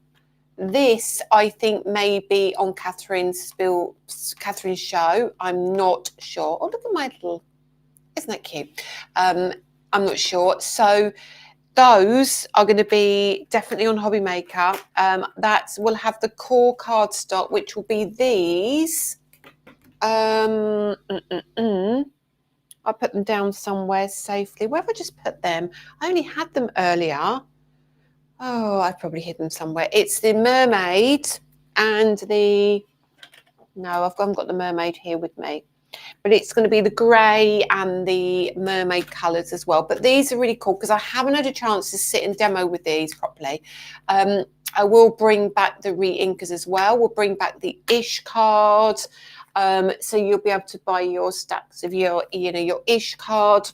this, I think, may be on Catherine's show. I'm not sure. Oh, look at my little, isn't that cute? I'm not sure. So those are going to be definitely on Hobby Maker. That will have the core cardstock, which will be these. I put them down somewhere safely. Where have I just put them? I only had them earlier. Oh, I probably hid them somewhere. It's the mermaid and the... No, I haven't got the mermaid here with me. But it's going to be the grey and the mermaid colours as well. But these are really cool because I haven't had a chance to sit and demo with these properly. I will bring back the re-inkers as well. We'll bring back the Ish card. So you'll be able to buy your stacks of your Ish card.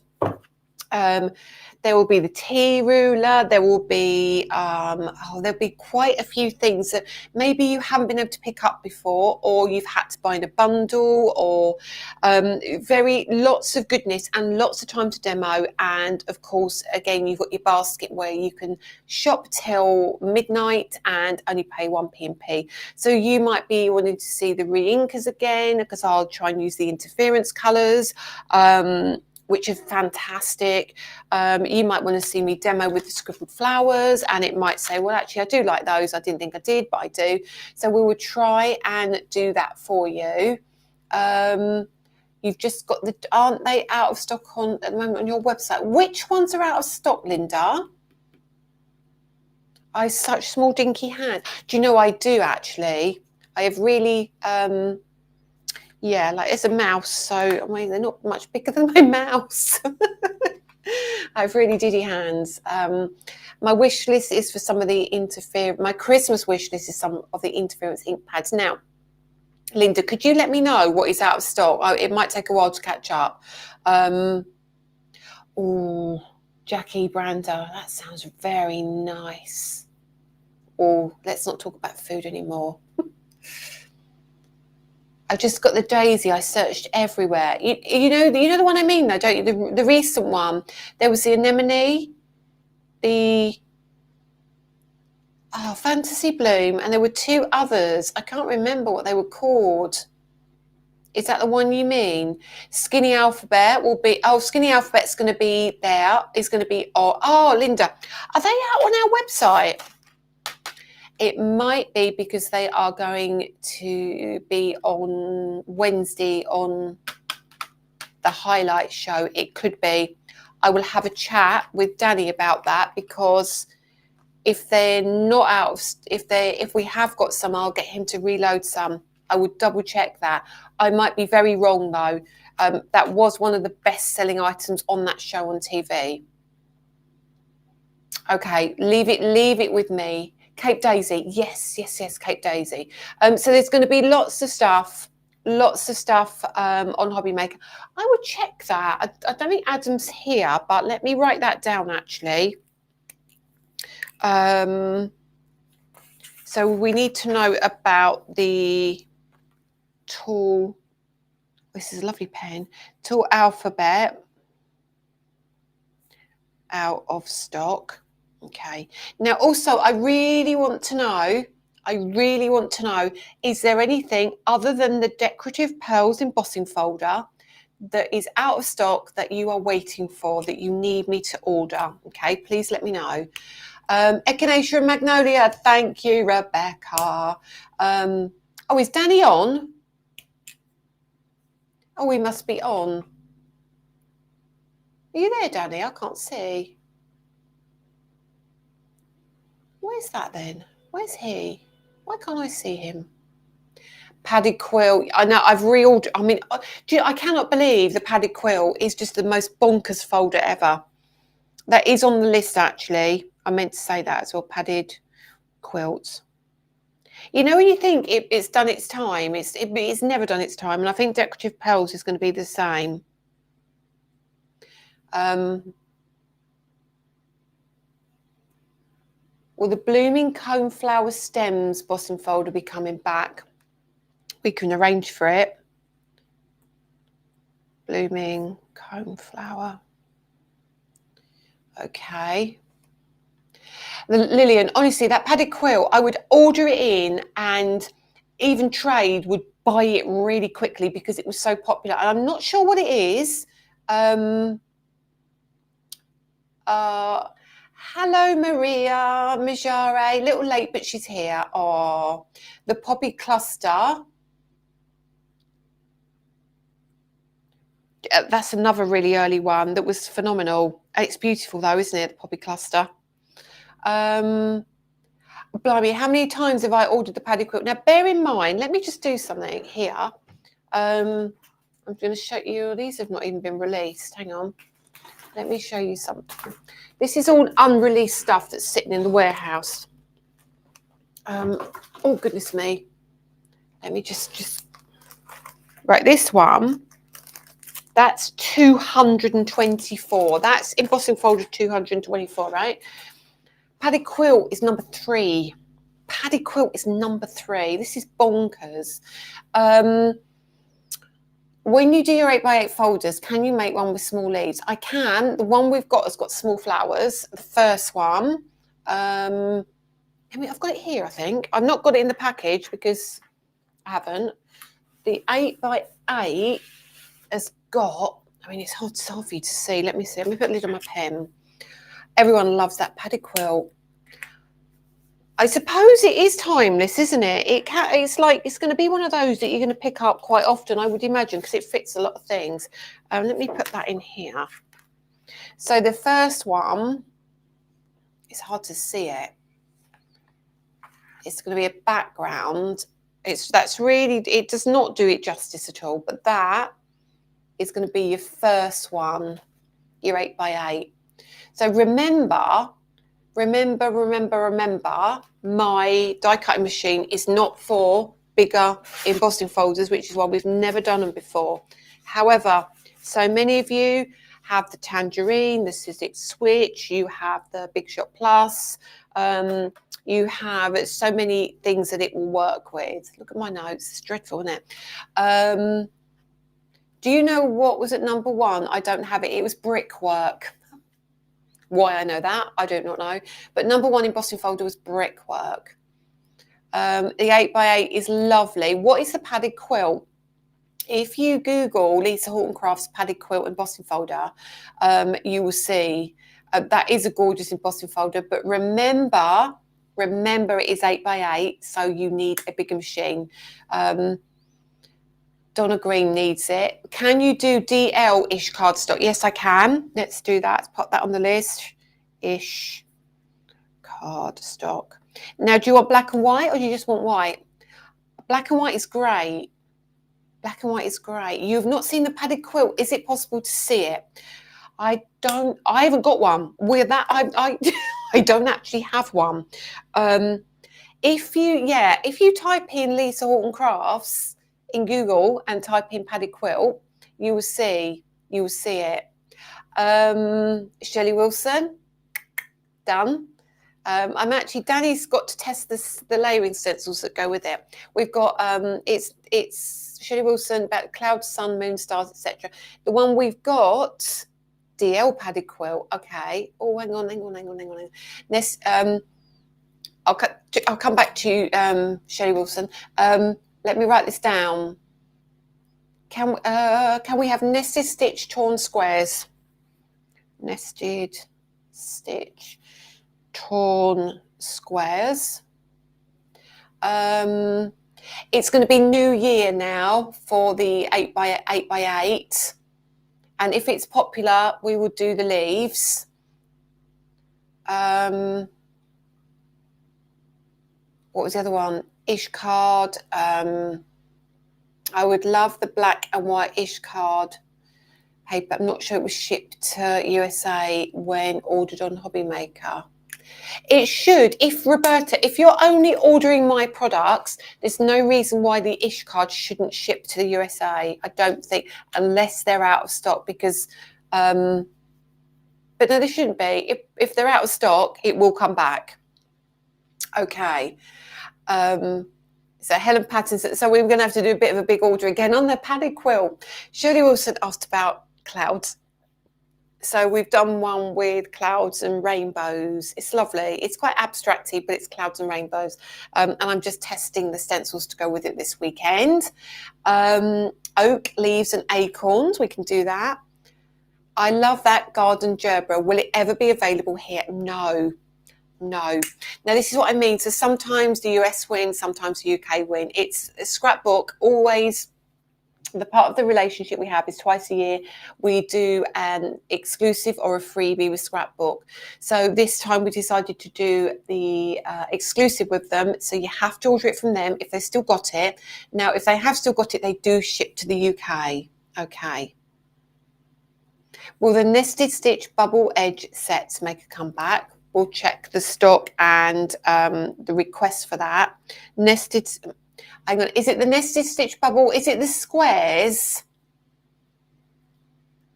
There will be the tea ruler. There will be there'll be quite a few things that maybe you haven't been able to pick up before, or you've had to buy in a bundle, or lots of goodness and lots of time to demo. And of course, again, you've got your basket where you can shop till midnight and only pay 1p&p. So you might be wanting to see the re-inkers again, because I'll try and use the interference colours. Which is fantastic. You might want to see me demo with the scribbled flowers, and it might say, well, actually, I do like those. I didn't think I did, but I do. So we will try and do that for you. You've just got aren't they out of stock at the moment on your website? Which ones are out of stock, Linda? I have such small dinky hands. Do you know I do actually? I have really... yeah, like it's a mouse, so I mean they're not much bigger than my mouse. I have really diddy hands. My wish list is for some of the my Christmas wish list is some of the interference ink pads. Now, Linda, could you let me know what is out of stock? It might take a while to catch up. Oh, Jackie Brander, that sounds very nice. Oh, let's not talk about food anymore. I've just got the daisy. I searched everywhere. You know the one I mean, though, don't you? The recent one. There was the anemone, the fantasy bloom, and there were 2 others. I can't remember what they were called. Is that the one you mean? Skinny Alphabet will be... Oh, Skinny Alphabet's going to be there. It's going to be... Oh, Linda, are they out on our website? It might be because they are going to be on Wednesday on the highlight show. It could be. I will have a chat with Danny about that, because if they're not out, if we have got some, I'll get him to reload some. I would double check that. I might be very wrong though. That was one of the best selling items on that show on TV. Okay, leave it with me. Cape Daisy, yes, Cape Daisy. So there's going to be lots of stuff lots of stuff on Hobby Maker. I would check that. I don't think Adam's here, but let me write that down actually. So we need to know about the tool. This is a lovely pen. Tool Alphabet. Out of stock. Okay. Now also I really want to know, is there anything other than the decorative pearls embossing folder that is out of stock that you are waiting for, that you need me to order? Okay, please let me know. Echinacea and Magnolia, thank you, Rebecca. Oh, is Danny on? Oh, he must be on. Are you there, Danny? I can't see. Where's that then? Where's he? Why can't I see him? Padded quilt. I know I've reordered. I mean, I cannot believe the padded quilt is just the most bonkers folder ever. That is on the list, actually. I meant to say that as well. Padded quilts. You know, when you think it's done its time, it's never done its time. And I think decorative pearls is going to be the same. Will the blooming coneflower stems bossing folder be coming back? We can arrange for it. Blooming coneflower. Okay. Lillian, honestly, that padded quilt, I would order it in, and even trade would buy it really quickly because it was so popular. And I'm not sure what it is. Hello, Maria Mijare. A little late, but she's here. Oh, the poppy cluster. That's another really early one that was phenomenal. It's beautiful though, isn't it? The poppy cluster. Blimey, how many times have I ordered the padded quilt? Now, bear in mind, let me just do something here. I'm going to show you. These have not even been released. Hang on. Let me show you something. This is all unreleased stuff that's sitting in the warehouse. Oh, goodness me. Let me just... Right, this one, that's 224. That's embossing folder 224, right? Padded quilt is number 3. Padded quilt is number 3. This is bonkers. When you do your 8x8 folders, can you make one with small leaves? I can. The one we've got has got small flowers. The first one. I've got it here, I think. I've not got it in the package because I haven't. The 8x8 has got, I mean, it's hard for you to see. Let me see. Let me put a lid on my pen. Everyone loves that padded quilt. I suppose it is timeless, isn't it? It's like, it's going to be one of those that you're going to pick up quite often, I would imagine, because it fits a lot of things. Let me put that in here. So the first one, it's hard to see it. It's going to be a background. That's really, it does not do it justice at all, but that is going to be your first one, your 8x8. So remember, my die cutting machine is not for bigger embossing folders, which is why we've never done them before. However, so many of you have the Tangerine, the Sizzix Switch, you have the Big Shot Plus, you have so many things that it will work with. Look at my notes, it's dreadful, isn't it? Do you know what was at number 1? I don't have it. It was Brickwork. Why I know that, I do not know. But number 1 embossing folder was Brickwork. The 8x8 is lovely. What is the padded quilt? If you Google Lisa Horton Crafts padded quilt embossing folder, you will see that is a gorgeous embossing folder. But remember it is 8x8, so you need a bigger machine. Donna Green needs it. Can you do DL-ish cardstock? Yes, I can. Let's do that. Put that on the list. Ish cardstock. Now, do you want black and white or do you just want white? Black and white is great. Black and white is great. You've not seen the padded quilt. Is it possible to see it? I haven't got one. I don't actually have one. If you type in Lisa Horton Crafts in Google and type in padded quilt, you will see it. Shelley Wilson, done. Danny's got to test the layering stencils that go with it. We've got it's Shelley Wilson about clouds, sun, moon, stars, etc. The one we've got, DL padded quilt. Okay. Oh, hang on. This I'll come back to you, Shelley Wilson. Let me write this down. Can we have nested stitch torn squares? Nested stitch torn squares. It's going to be New Year now for the 8x8, and if it's popular, we would do the leaves. What was the other one? Ishcard. I would love the black and white Ishcard paper. I'm not sure it was shipped to USA when ordered on Hobbymaker. It should. Roberta, if you're only ordering my products, there's no reason why the Ishcard shouldn't ship to the USA. I don't think, unless they're out of stock, because but no, they shouldn't be. If they're out of stock, it will come back. Okay. So Helen Patterson, so we're going to have to do a bit of a big order again on the padded quilt. Shirley Wilson asked about clouds. So we've done one with clouds and rainbows. It's lovely. It's quite abstracty, but it's clouds and rainbows. And I'm just testing the stencils to go with it this weekend. Oak, leaves and acorns. We can do that. I love that garden gerbera. Will it ever be available here? No. Now this is what I mean. So sometimes the US win, sometimes the UK win. It's a scrapbook. Always the part of the relationship we have is twice a year we do an exclusive or a freebie with scrapbook. So this time we decided to do the exclusive with them. So you have to order it from them if they've still got it. Now, if they have still got it, they do ship to the UK. Okay. Will the nested stitch bubble edge sets make a comeback? We'll check the stock and the request for that. Nested, hang on, is it the nested stitch bubble? Is it the squares?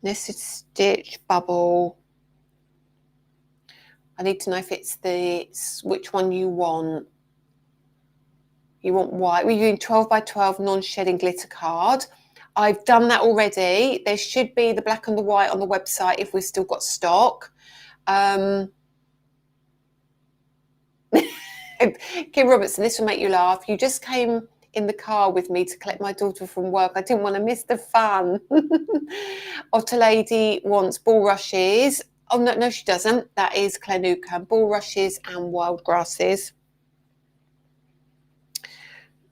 Nested stitch bubble. I need to know if it's which one you want. You want white. We're doing 12x12 non-shedding glitter card. I've done that already. There should be the black and the white on the website if we've still got stock. Kim Robertson, this will make you laugh. You just came in the car with me to collect my daughter from work. I didn't want to miss the fun. Otter Lady wants bulrushes. Oh, no, she doesn't. That is Clenuca. Bulrushes and wild grasses.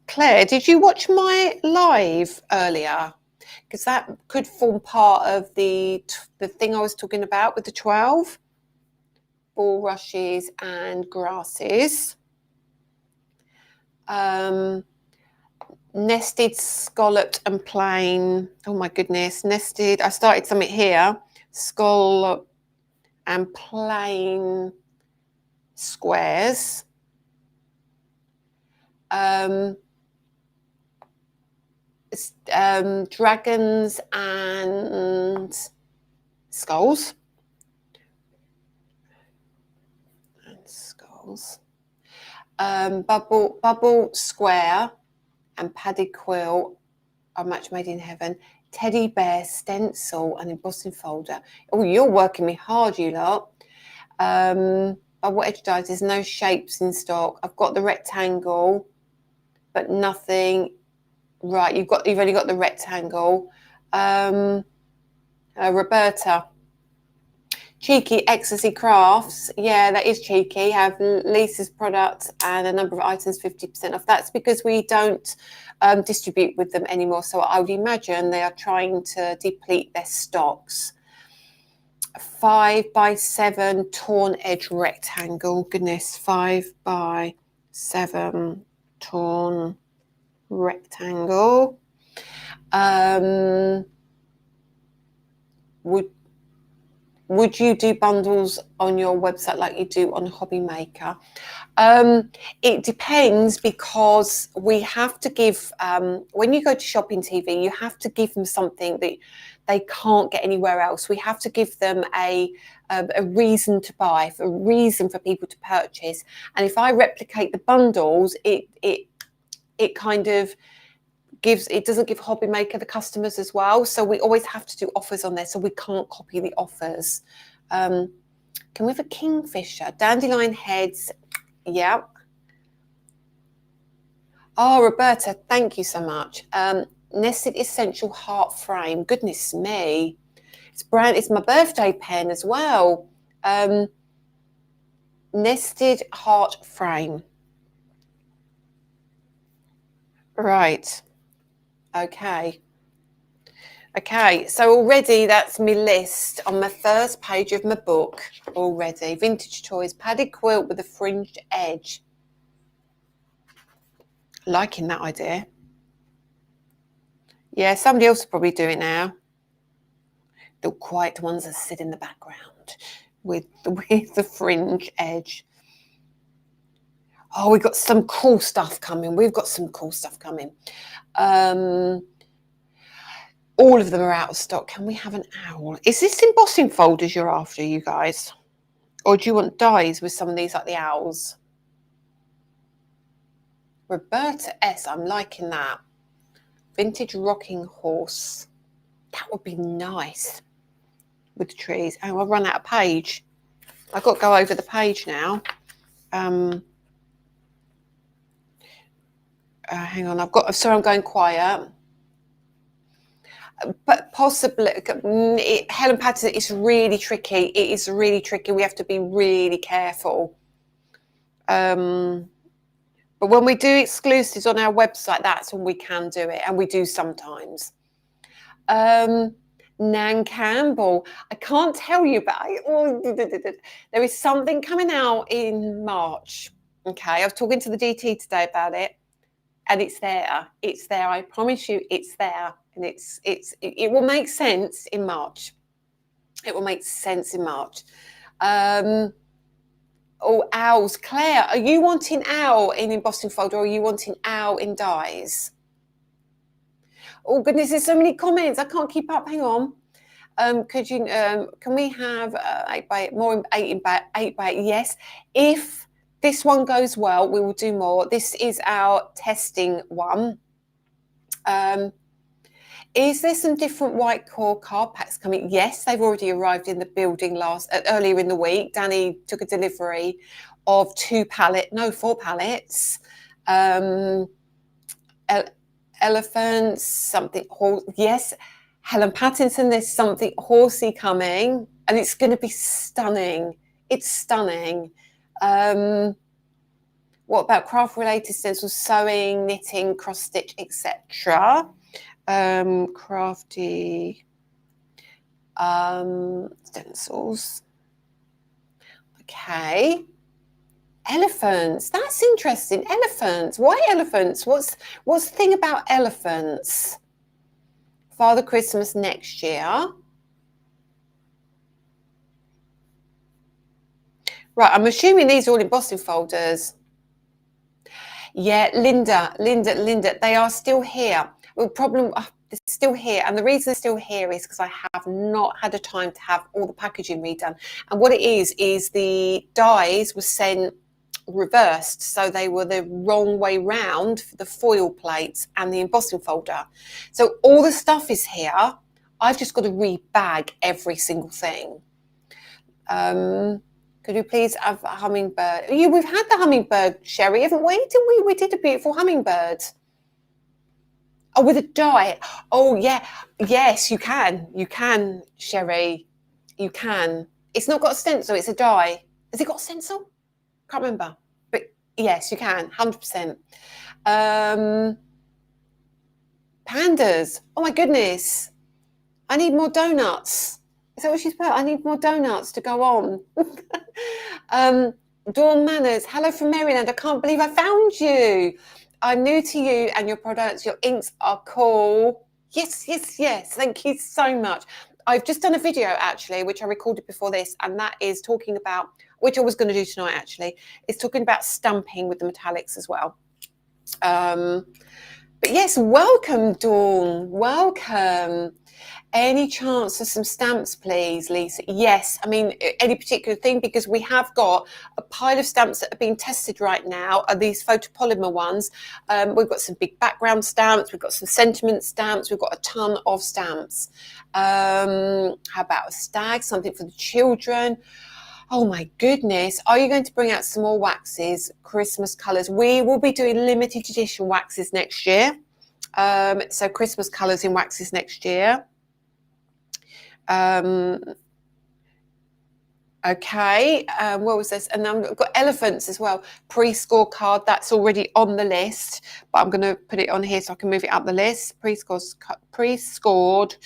Claire, did you watch my live earlier? Because that could form part of the thing I was talking about with the 12. Bulrushes and grasses. Nested, scalloped and plain. Oh my goodness, nested. I started something here. Scallop and plain squares. Dragons and skulls. Bubble square and padded quilt are match made in heaven. Teddy bear stencil and embossing folder. Oh, you're working me hard, you lot. Bubble edge dies. There's no shapes in stock. I've got the rectangle, but nothing. Right, you've only got the rectangle. Roberta. Cheeky Ecstasy Crafts. Yeah, that is cheeky. Have Lisa's products and a number of items 50% off. That's because we don't distribute with them anymore. So I would imagine they are trying to deplete their stocks. 5x7 torn edge rectangle. Goodness, 5x7 torn rectangle. Would you do bundles on your website like you do on Hobby Maker? It depends, because we have to give, when you go to Shopping TV, you have to give them something that they can't get anywhere else. We have to give them a reason to buy, a reason for people to purchase. And if I replicate the bundles, it kind of doesn't give Hobby Maker the customers as well. So we always have to do offers on there, so we can't copy the offers. Can we have a kingfisher? Dandelion heads, yeah. Oh, Roberta, thank you so much. Nested Essential Heart Frame, goodness me. It's my birthday pen as well. Nested Heart Frame. Right. Okay, so already that's my list on my first page of my book already. Vintage toys, padded quilt with a fringed edge. Liking that idea. Yeah, somebody else will probably do it now. The quiet ones that sit in the background with the fringe edge. Oh, we've got some cool stuff coming. All of them are out of stock. Can we have an owl? Is this embossing folders you're after, you guys? Or do you want dies with some of these, like the owls? Roberta S, I'm liking that. Vintage rocking horse. That would be nice with the trees. Oh, I've run out of page. I've got to go over the page now. Hang on, sorry, I'm going quiet. But possibly, Helen Patterson, it's really tricky. It is really tricky. We have to be really careful. But when we do exclusives on our website, that's when we can do it, and we do sometimes. Nan Campbell, I can't tell you, but there is something coming out in March. Okay, I was talking to the DT today about it, and it's there. It's there. I promise you, it's there, and it will make sense in March. It will make sense in March. Oh, owls. Claire, are you wanting owl in embossing folder, or are you wanting owl in dies? Oh goodness, there's so many comments. I can't keep up. Hang on. Could you? Can we have 8x8 more? 8x8? Yes. If this one goes well, we will do more. This is our testing one. Is there some different white core card packs coming? Yes, they've already arrived in the building earlier in the week. Danny took a delivery of 4 pallets. Elephants, something horse. Yes, Helen Pattinson, there's something horsey coming, and it's going to be stunning. It's stunning. What about craft-related stencils, sewing, knitting, cross-stitch, etc.? Crafty stencils. Okay. Elephants. That's interesting. Elephants. Why elephants? What's the thing about elephants? Father Christmas next year. Right, I'm assuming these are all embossing folders. Yeah, Linda, they are still here. Well, problem, they're still here. And the reason they're still here is because I have not had the time to have all the packaging redone. And what it is the dies were sent reversed. So they were the wrong way round for the foil plates and the embossing folder. So all the stuff is here. I've just got to rebag every single thing. Could you please have a hummingbird? Yeah, we've had the hummingbird, Sherry, haven't we? Didn't we? We did a beautiful hummingbird. Oh, with a die. Oh, yeah. Yes, you can. You can, Sherry. You can. It's not got a stencil. It's a die. Has it got a stencil? Can't remember. But yes, you can. 100%. Pandas. Oh, my goodness. I need more donuts. Is that what she's put? I need more donuts to go on. Dawn Manners. Hello from Maryland. I can't believe I found you. I'm new to you and your products. Your inks are cool. Yes. Thank you so much. I've just done a video actually, which I recorded before this, and that is talking about, which I was going to do tonight actually, is talking about stamping with the metallics as well. But yes, welcome Dawn, welcome. Any chance for some stamps, please, Lisa? Yes, I mean, any particular thing, because we have got a pile of stamps that are being tested right now, are these photopolymer ones. We've got some big background stamps, we've got some sentiment stamps, we've got a ton of stamps. How about a stag, something for the children? Oh my goodness, are you going to bring out some more waxes, Christmas colours? We will be doing limited edition waxes next year. So Christmas colours in waxes next year. Okay, what was this? And then I've got elephants as well. Pre-score card, that's already on the list, but I'm going to put it on here so I can move it up the list. Pre-scored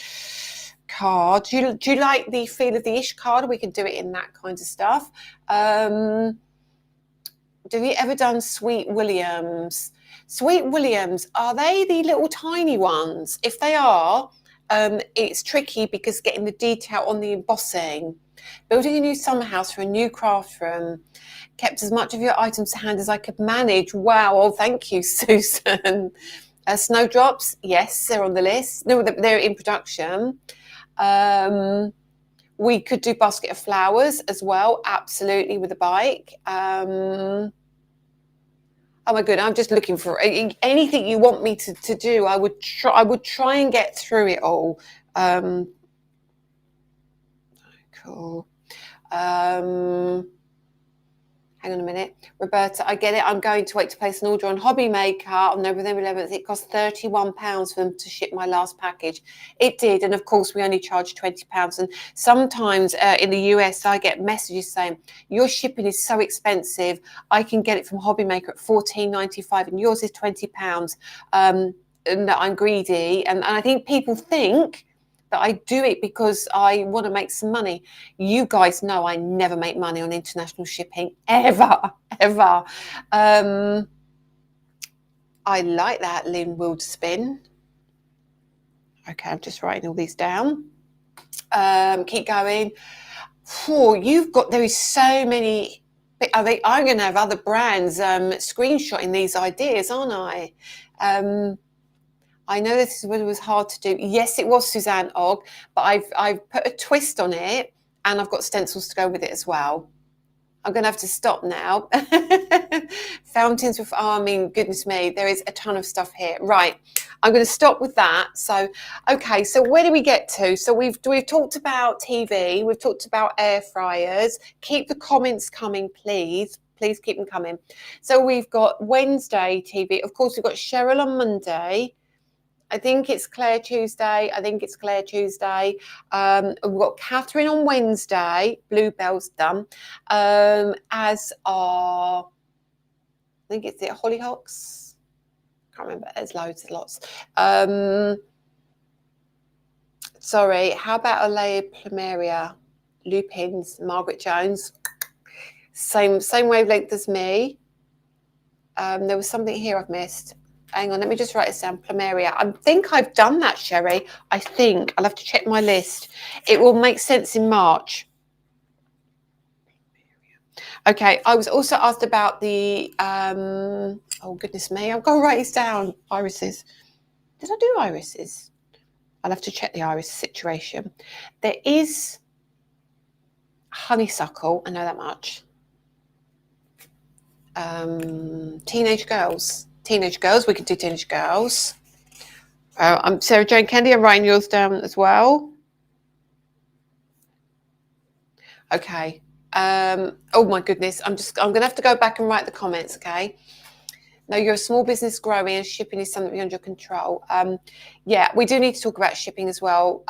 card. Do you like the feel of the ish card? We can do it in that kind of stuff. Have you ever done Sweet Williams? Sweet Williams, are they the little tiny ones? If they are, it's tricky because getting the detail on the embossing. Building a new summer house for a new craft room. Kept as much of your items to hand as I could manage. Wow, oh, thank you, Susan. Snowdrops, yes, they're on the list. No, they're in production. We could do basket of flowers as well, absolutely, with a bike. Oh my goodness, I'm just looking for anything you want me to do. I would try and get through it all. Cool. Hang on a minute. Roberta, I get it. I'm going to wait to place an order on Hobby Maker on November 11th. It cost £31 for them to ship my last package. It did. And of course, we only charge £20. And sometimes in the US, I get messages saying, your shipping is so expensive. I can get it from Hobby Maker at $14.95 and yours is £20. And that I'm greedy. And I think people think that I do it because I want to make some money. You guys know I never make money on international shipping, ever. I like that, Lynn Wildspin. Okay, I'm just writing all these down. Keep going. There is so many. I'm going to have other brands screenshotting these ideas, aren't I? I know this was hard to do. Yes, it was Suzanne Ogg, but I've put a twist on it and I've got stencils to go with it as well. I'm going to have to stop now. Fountains with, goodness me, there is a ton of stuff here. Right, I'm going to stop with that. So, okay, so where do we get to? So we've talked about TV, we've talked about air fryers. Keep the comments coming, please. Please keep them coming. So we've got Wednesday TV. Of course, we've got Cheryl on Monday. I think it's Claire Tuesday. We've got Catherine on Wednesday. Bluebell's done. As are, I think it's Hollyhocks. Can't remember. There's lots. Sorry. How about Alea Plumeria? Lupins. Margaret Jones. Same wavelength as me. There was something here I've missed. Hang on, let me just write this down. Plumeria. I think I've done that, Sherry. I think. I'll have to check my list. It will make sense in March. Okay, I was also asked about the, oh goodness me, I've got to write this down. Irises. Did I do irises? I'll have to check the iris situation. There is honeysuckle, I know that much. Teenage girls, we could do teenage girls. I'm Sarah Jane Kennedy. I'm writing yours down as well. Okay. Oh my goodness, I'm gonna have to go back and write the comments. Okay. No, you're a small business growing and shipping is something beyond your control. Yeah, we do need to talk about shipping as well.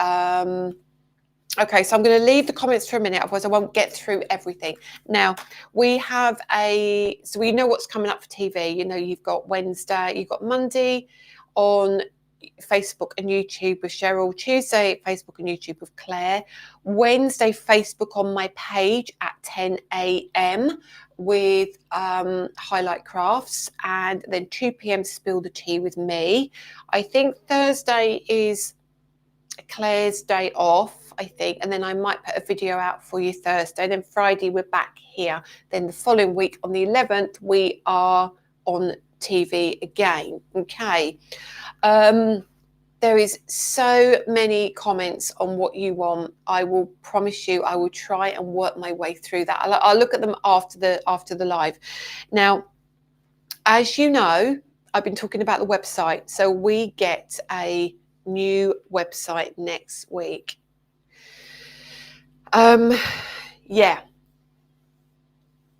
Okay, so I'm going to leave the comments for a minute, otherwise I won't get through everything. Now, we know what's coming up for TV. You know, you've got Wednesday, you've got Monday on Facebook and YouTube with Cheryl, Tuesday, Facebook and YouTube with Claire, Wednesday, Facebook on my page at 10 a.m. with Highlight Crafts, and then 2 p.m. Spill the Tea with me. I think Thursday is Claire's day off. off, I think, and then I might put a video out for you Thursday. Then Friday we're back here. Then the following week on the 11th we are on TV again. Okay. There is so many comments on what you want. I will promise you, I will try and work my way through that. I'll look at them after the live. Now, as you know, I've been talking about the website. So we get a new website next week. Yeah,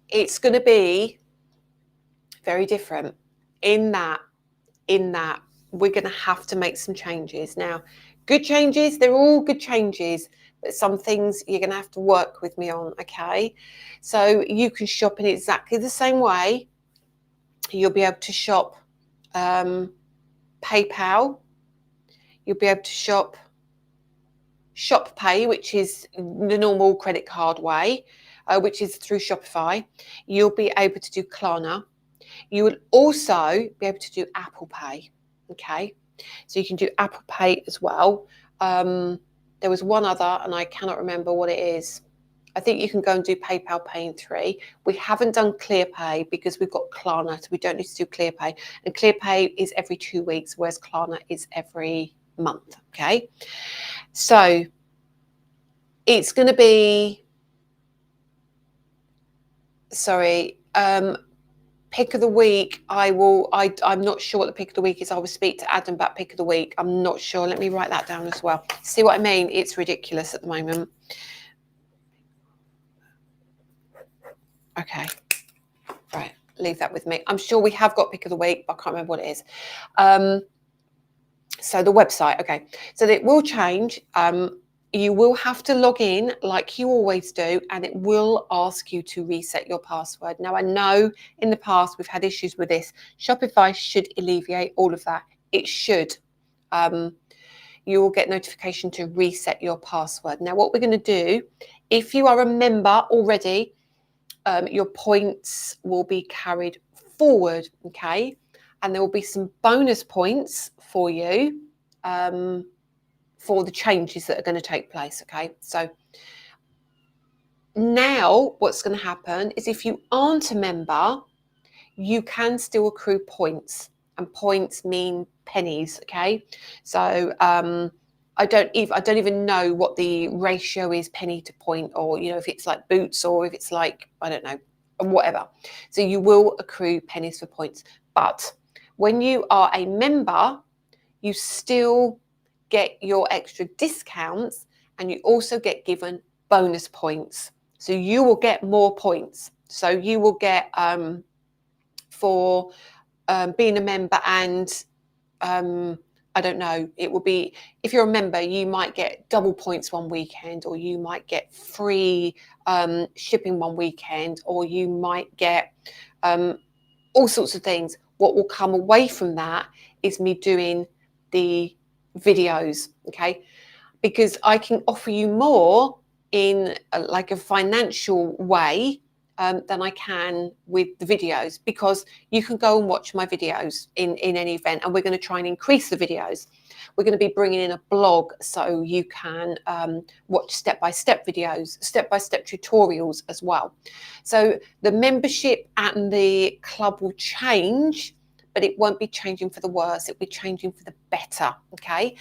it's going to be very different in that we're going to have to make some changes. Now, good changes, they're all good changes, but some things you're going to have to work with me on, okay? So you can shop in exactly the same way. You'll be able to shop PayPal. You'll be able to shop ShopPay, which is the normal credit card way, which is through Shopify. You'll be able to do Klarna. You will also be able to do Apple Pay. Okay, so you can do Apple Pay as well. There was one other, and I cannot remember what it is. I think you can go and do PayPal Pay in 3. We haven't done ClearPay because we've got Klarna, so we don't need to do ClearPay. And ClearPay is every 2 weeks, whereas Klarna is every month. Okay, so it's going to be, pick of the week. I'm not sure what the pick of the week is. I will speak to Adam about pick of the week. I'm not sure. Let me write that down as well. See what I mean? It's ridiculous at the moment. Okay. Right. Leave that with me. I'm sure we have got pick of the week, but I can't remember what it is. So the website. Okay. So it will change. You will have to log in like you always do, and it will ask you to reset your password. Now, I know in the past we've had issues with this. Shopify should alleviate all of that. It should. You will get notification to reset your password. Now, what we're going to do, if you are a member already, your points will be carried forward, okay? And there will be some bonus points for you. For the changes that are going to take place, okay? So now what's going to happen is if you aren't a member, you can still accrue points, and points mean pennies, okay? So I don't even know what the ratio is, penny to point, or if it's like boots or if it's like, I don't know, whatever. So you will accrue pennies for points. But when you are a member, you still get your extra discounts, and you also get given bonus points. So you will get more points. So you will get for being a member, and I don't know, it will be, if you're a member, you might get double points one weekend, or you might get free shipping one weekend, or you might get all sorts of things. What will come away from that is me doing the videos, okay? Because I can offer you more in like a financial way than I can with the videos, because you can go and watch my videos in any event, and we're going to try and increase the videos. We're going to be bringing in a blog so you can watch step-by-step videos, step-by-step tutorials as well. So the membership and the club will change, but it won't be changing for the worse. It'll be changing for the better, okay?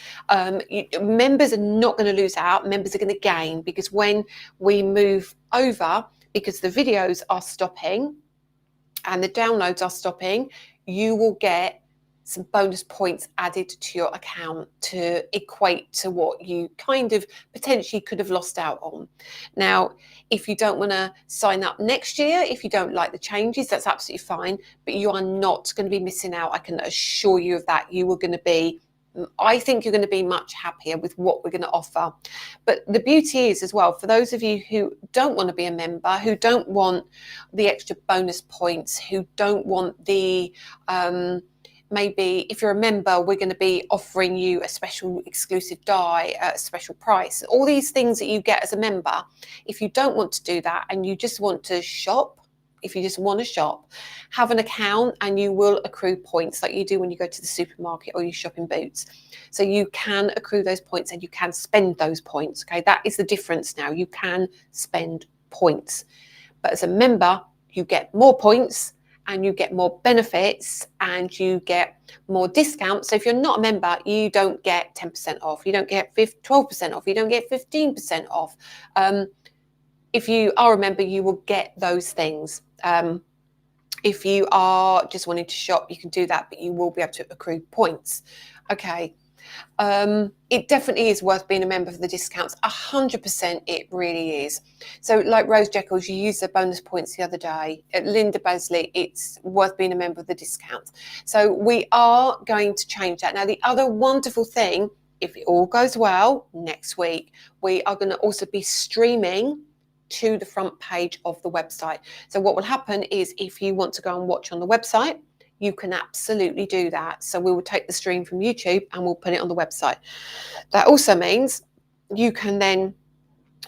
Members are not going to lose out. Members are going to gain, because when we move over, because the videos are stopping and the downloads are stopping, you will get some bonus points added to your account to equate to what you kind of potentially could have lost out on. Now, if you don't want to sign up next year, if you don't like the changes, that's absolutely fine, but you are not going to be missing out. I can assure you of that. You are going to be, I think you're going to be much happier with what we're going to offer. But the beauty is as well, for those of you who don't want to be a member, who don't want the extra bonus points, who don't want the maybe if you're a member, we're going to be offering you a special exclusive die at a special price. All these things that you get as a member. If you don't want to do that and you just want to shop, if you just want to shop, have an account and you will accrue points like you do when you go to the supermarket or you shop in Boots. So you can accrue those points and you can spend those points. Okay, that is the difference now. You can spend points. But as a member, you get more points and you get more benefits and you get more discounts. So if you're not a member, you don't get 10% off, you don't get 12% off, you don't get 15% off. If you are a member, you will get those things. If you are just wanting to shop, you can do that, but you will be able to accrue points. Okay. It definitely is worth being a member for the discounts. 100% it really is. So like Rose Jekyll's, you used the bonus points the other day. At Linda Basley, it's worth being a member of the discounts. So we are going to change that. Now, the other wonderful thing, if it all goes well, next week, we are going to also be streaming to the front page of the website. So what will happen is if you want to go and watch on the website, you can absolutely do that. So we will take the stream from YouTube and we'll put it on the website. That also means you can then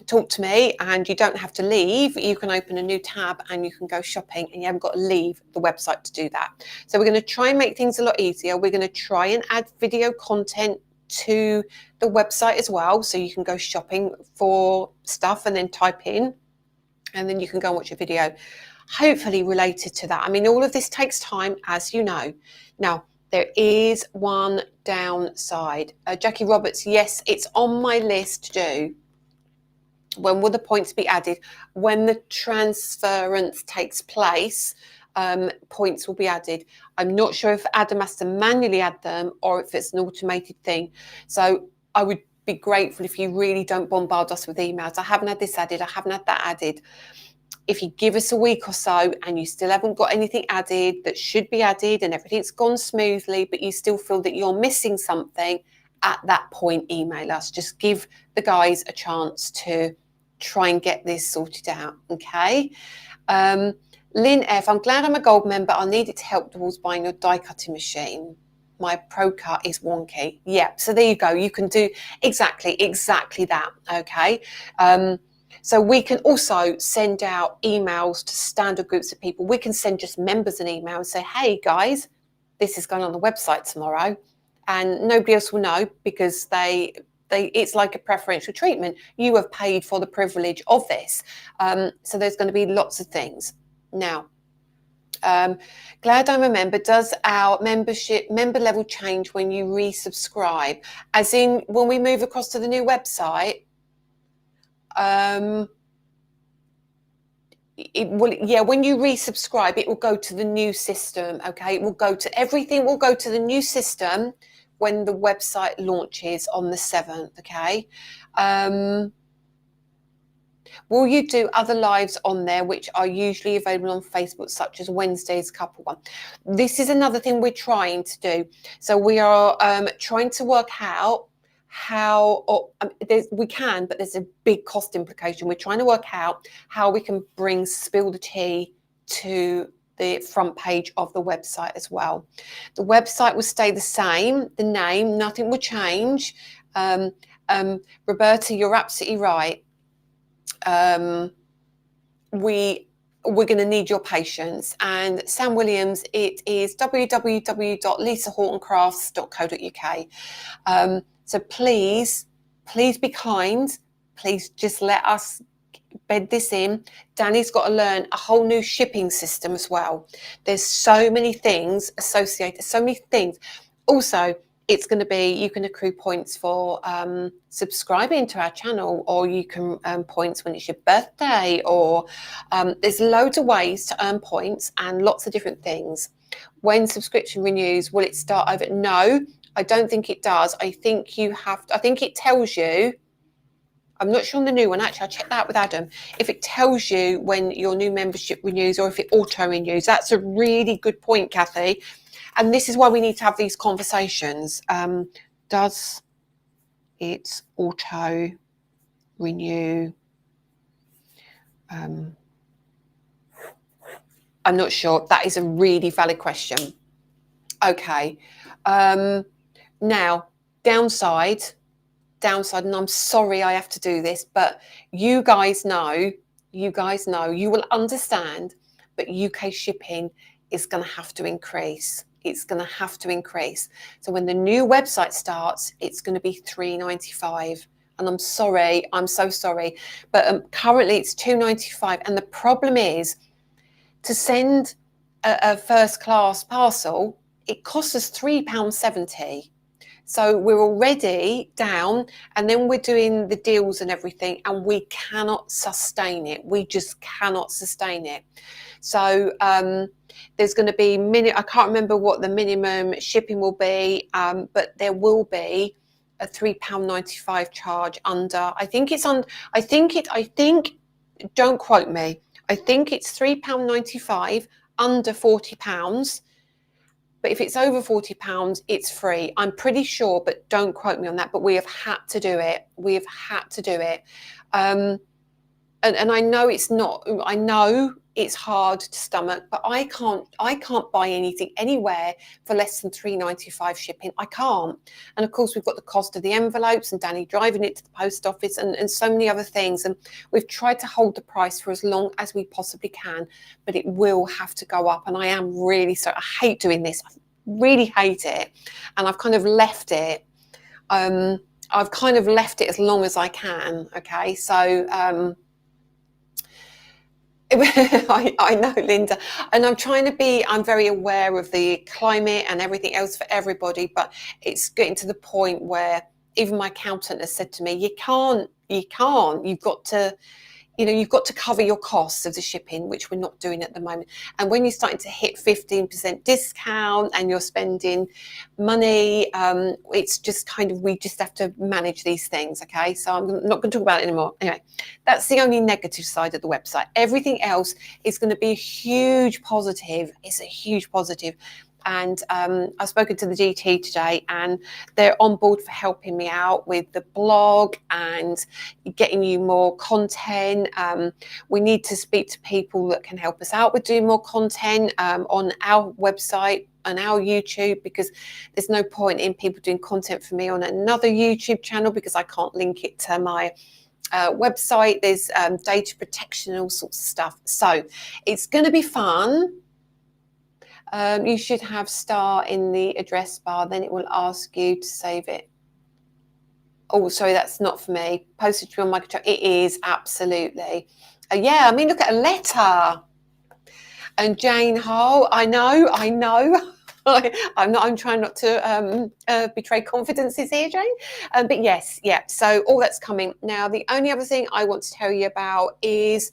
talk to me and you don't have to leave. You can open a new tab and you can go shopping and you haven't got to leave the website to do that. So we're going to try and make things a lot easier. We're going to try and add video content to the website as well, so you can go shopping for stuff and then type in and then you can go and watch a video hopefully related to that. I mean, all of this takes time, as you know. Now, there is one downside. Jackie Roberts, yes, it's on my list to do. When will the points be added? When the transference takes place, points will be added. I'm not sure if Adam has to manually add them or if it's an automated thing. So I would be grateful if you really don't bombard us with emails. I haven't had this added, I haven't had that added. If you give us a week or so and you still haven't got anything added that should be added and everything's gone smoothly, but you still feel that you're missing something, at that point, email us. Just give the guys a chance to try and get this sorted out, okay? Lynn F, I'm glad I'm a gold member. I'll need it to help towards buying your die cutting machine. My Pro Cut is wonky. Yeah, so there you go. You can do exactly that, okay? So we can also send out emails to standard groups of people. We can send just members an email and say, hey guys, this is going on the website tomorrow. And nobody else will know because it's like a preferential treatment. You have paid for the privilege of this. So there's going to be lots of things. Now, glad I'm a member. Does our member level change when you resubscribe? As in when we move across to the new website? When you resubscribe, it will go to the new system. Okay, everything will go to the new system when the website launches on the 7th. Okay. Will you do other lives on there, which are usually available on Facebook, such as Wednesday's couple one? This is another thing we're trying to do. So we are trying to work out we can, but there's a big cost implication. We're trying to work out how we can bring Spill the Tea to the front page of the website as well. The website will stay the same, the name, nothing will change. Roberta, you're absolutely right. We're going to need your patience. And Sam Williams, it is www.lisahortoncrafts.co.uk. So please be kind. Please just let us bed this in. Danny's got to learn a whole new shipping system as well. There's so many things associated, so many things. Also, it's going to be, you can accrue points for subscribing to our channel, or you can earn points when it's your birthday, or there's loads of ways to earn points and lots of different things. When subscription renews, will it start over? No, I don't think it does. I think it tells you, I'm not sure on the new one, actually, I'll check that out with Adam, if it tells you when your new membership renews or if it auto renews. That's a really good point, Kathy. And this is why we need to have these conversations. Does it auto renew? I'm not sure. That is a really valid question. Okay. Now, downside, and I'm sorry I have to do this, but you guys know, you will understand but UK shipping is going to have to increase. It's going to have to increase. So when the new website starts, it's going to be £3.95. And I'm sorry, I'm so sorry, but currently it's £2.95. And the problem is, to send a first class parcel, it costs us £3.70. So we're already down, and then we're doing the deals and everything, and we cannot sustain it. We just cannot sustain it. So there's going to be I can't remember what the minimum shipping will be, but there will be a £3.95 charge under. I think, don't quote me. I think it's £3.95 under £40. But if it's over £40, it's free. I'm pretty sure, but don't quote me on that. But we have had to do it. We have had to do it. And I know it's not. I know it's hard to stomach, but I can't buy anything anywhere for less than £3.95 shipping. I can't. And of course, we've got the cost of the envelopes and Danny driving it to the post office and so many other things. And we've tried to hold the price for as long as we possibly can, but it will have to go up. And I am really sorry. I hate doing this. I really hate it. And I've kind of left it. I've kind of left it as long as I can. Okay, so I know, Linda, and I'm very aware of the climate and everything else for everybody, but it's getting to the point where even my accountant has said to me, you can't, you've got to, you've got to cover your costs of the shipping, which we're not doing at the moment. And when you're starting to hit 15% discount and you're spending money, it's just we just have to manage these things. Okay, so I'm not going to talk about it anymore. Anyway, that's the only negative side of the website. Everything else is going to be a huge positive. It's a huge positive. And I've spoken to the GT today, and they're on board for helping me out with the blog and getting you more content. We need to speak to people that can help us out with doing more content on our website and our YouTube, because there's no point in people doing content for me on another YouTube channel because I can't link it to my website. There's data protection and all sorts of stuff. So it's going to be fun. You should have star in the address bar, then it will ask you to save it. Oh, sorry, that's not for me. Postage on microchip. It is, absolutely. Yeah, I mean, look at a letter. And Jane Hall, I know. I'm trying not to betray confidences here, Jane. But yes, yeah. So all that's coming. Now, the only other thing I want to tell you about is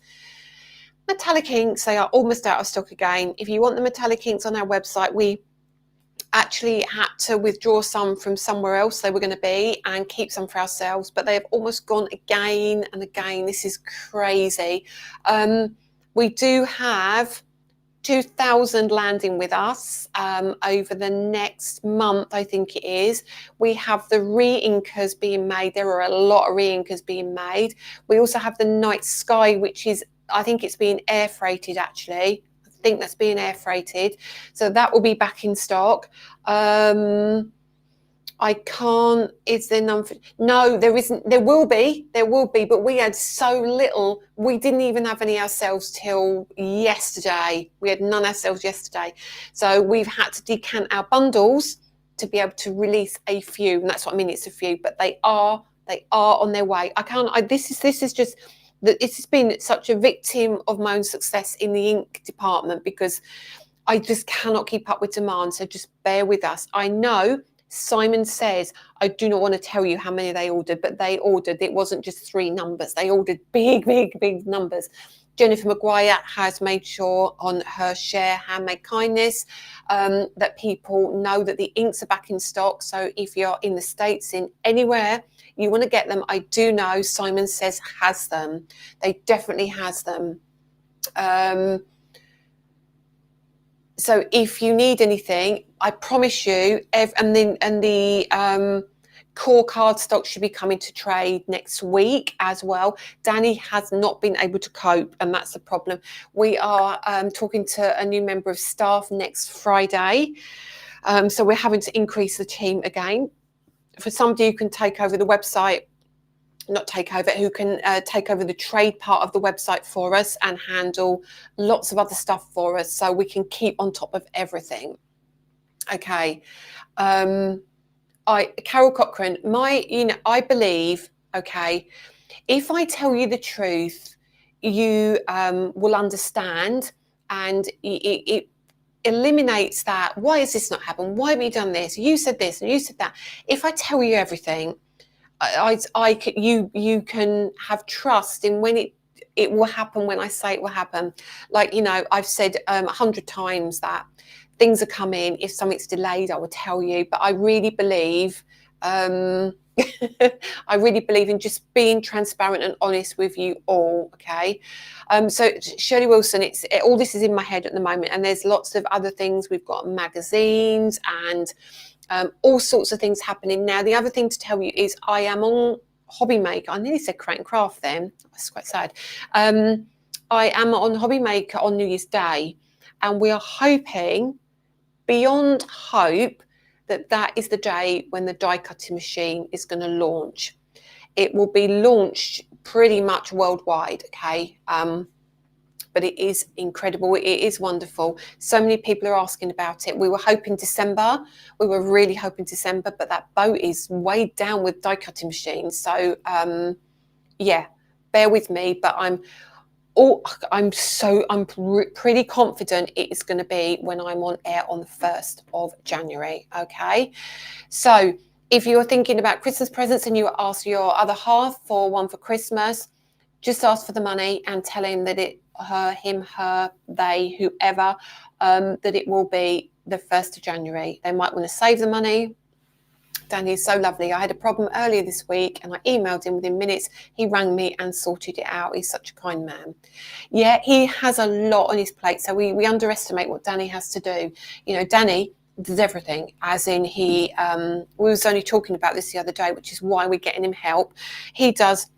metallic inks. They are almost out of stock again. If you want the metallic inks on our website, we actually had to withdraw some from somewhere else they were going to be and keep some for ourselves, but they have almost gone again and again. This is crazy. We do have 2,000 landing with us over the next month, I think it is. We have the re-inkers being made. There are a lot of re-inkers being made. We also have the Night Sky, which is, I think it's being air freighted actually. I think that's being air freighted. So that will be back in stock. I can't, is there none for, no, there isn't, there will be, but we had so little, we didn't even have any ourselves till yesterday. We had none ourselves yesterday. So we've had to decant our bundles to be able to release a few. And that's what I mean, it's a few, but they are on their way. This is just, it has been such a victim of my own success in the ink department because I just cannot keep up with demand. So just bear with us. I know Simon says, I do not want to tell you how many they ordered, but they ordered, it wasn't just 3 numbers. They ordered big numbers. Jennifer Maguire has made sure on her Share Handmade Kindness that people know that the inks are back in stock. So if you're in the States, in anywhere you want to get them, I do know Simon says has them. They definitely has them. So if you need anything, I promise you, and the core cardstock should be coming to trade next week as well. Danny has not been able to cope, and that's the problem. We are talking to a new member of staff next Friday. So we're having to increase the team again. For somebody who can take over the website not take over, who can take over the trade part of the website for us and handle lots of other stuff for us, so we can keep on top of everything. Okay. Carol Cochran, I believe, okay, if I tell you the truth, you will understand, and it eliminates that. Why has this not happened? Why have you done this? You said this and you said that. If I tell you everything, you can have trust in when it will happen, when I say it will happen. Like, I've said 100 times that things are coming. If something's delayed, I will tell you. But I really believe, I really believe in just being transparent and honest with you all. Okay. So Shirley Wilson, all this is in my head at the moment, and there's lots of other things. We've got magazines and all sorts of things happening. Now, the other thing to tell you is I am on Hobby Maker. I nearly said Create and Craft then. That's quite sad. I am on Hobby Maker on New Year's Day, and we are hoping, beyond hope, that is the day when the die cutting machine is going to launch. It will be launched pretty much worldwide, okay? But it is incredible. It is wonderful. So many people are asking about it. We were hoping December. We were really hoping December, but that boat is weighed down with die cutting machines. So yeah, bear with me. But I'm pretty confident it is going to be when I'm on air on the 1st of January. Okay, so if you're thinking about Christmas presents and you ask your other half for one for Christmas, just ask for the money and tell him that him, her, they, whoever, that it will be the 1st of January. They might want to save the money. Danny is so lovely. I had a problem earlier this week and I emailed him within minutes. He rang me and sorted it out. He's such a kind man. Yeah, he has a lot on his plate. So we underestimate what Danny has to do. Danny does everything, as in we was only talking about this the other day, which is why we're getting him help. He does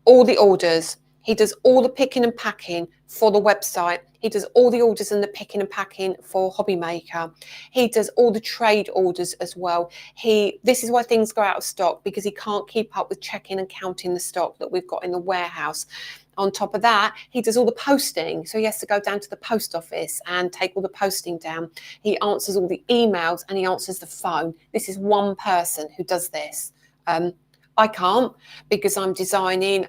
all the orders. He does all the picking and packing for the website. He does all the orders and the picking and packing for Hobby Maker. He does all the trade orders as well. This is why things go out of stock, because he can't keep up with checking and counting the stock that we've got in the warehouse. On top of that, he does all the posting. So he has to go down to the post office and take all the posting down. He answers all the emails and he answers the phone. This is one person who does this. I can't, because I'm designing.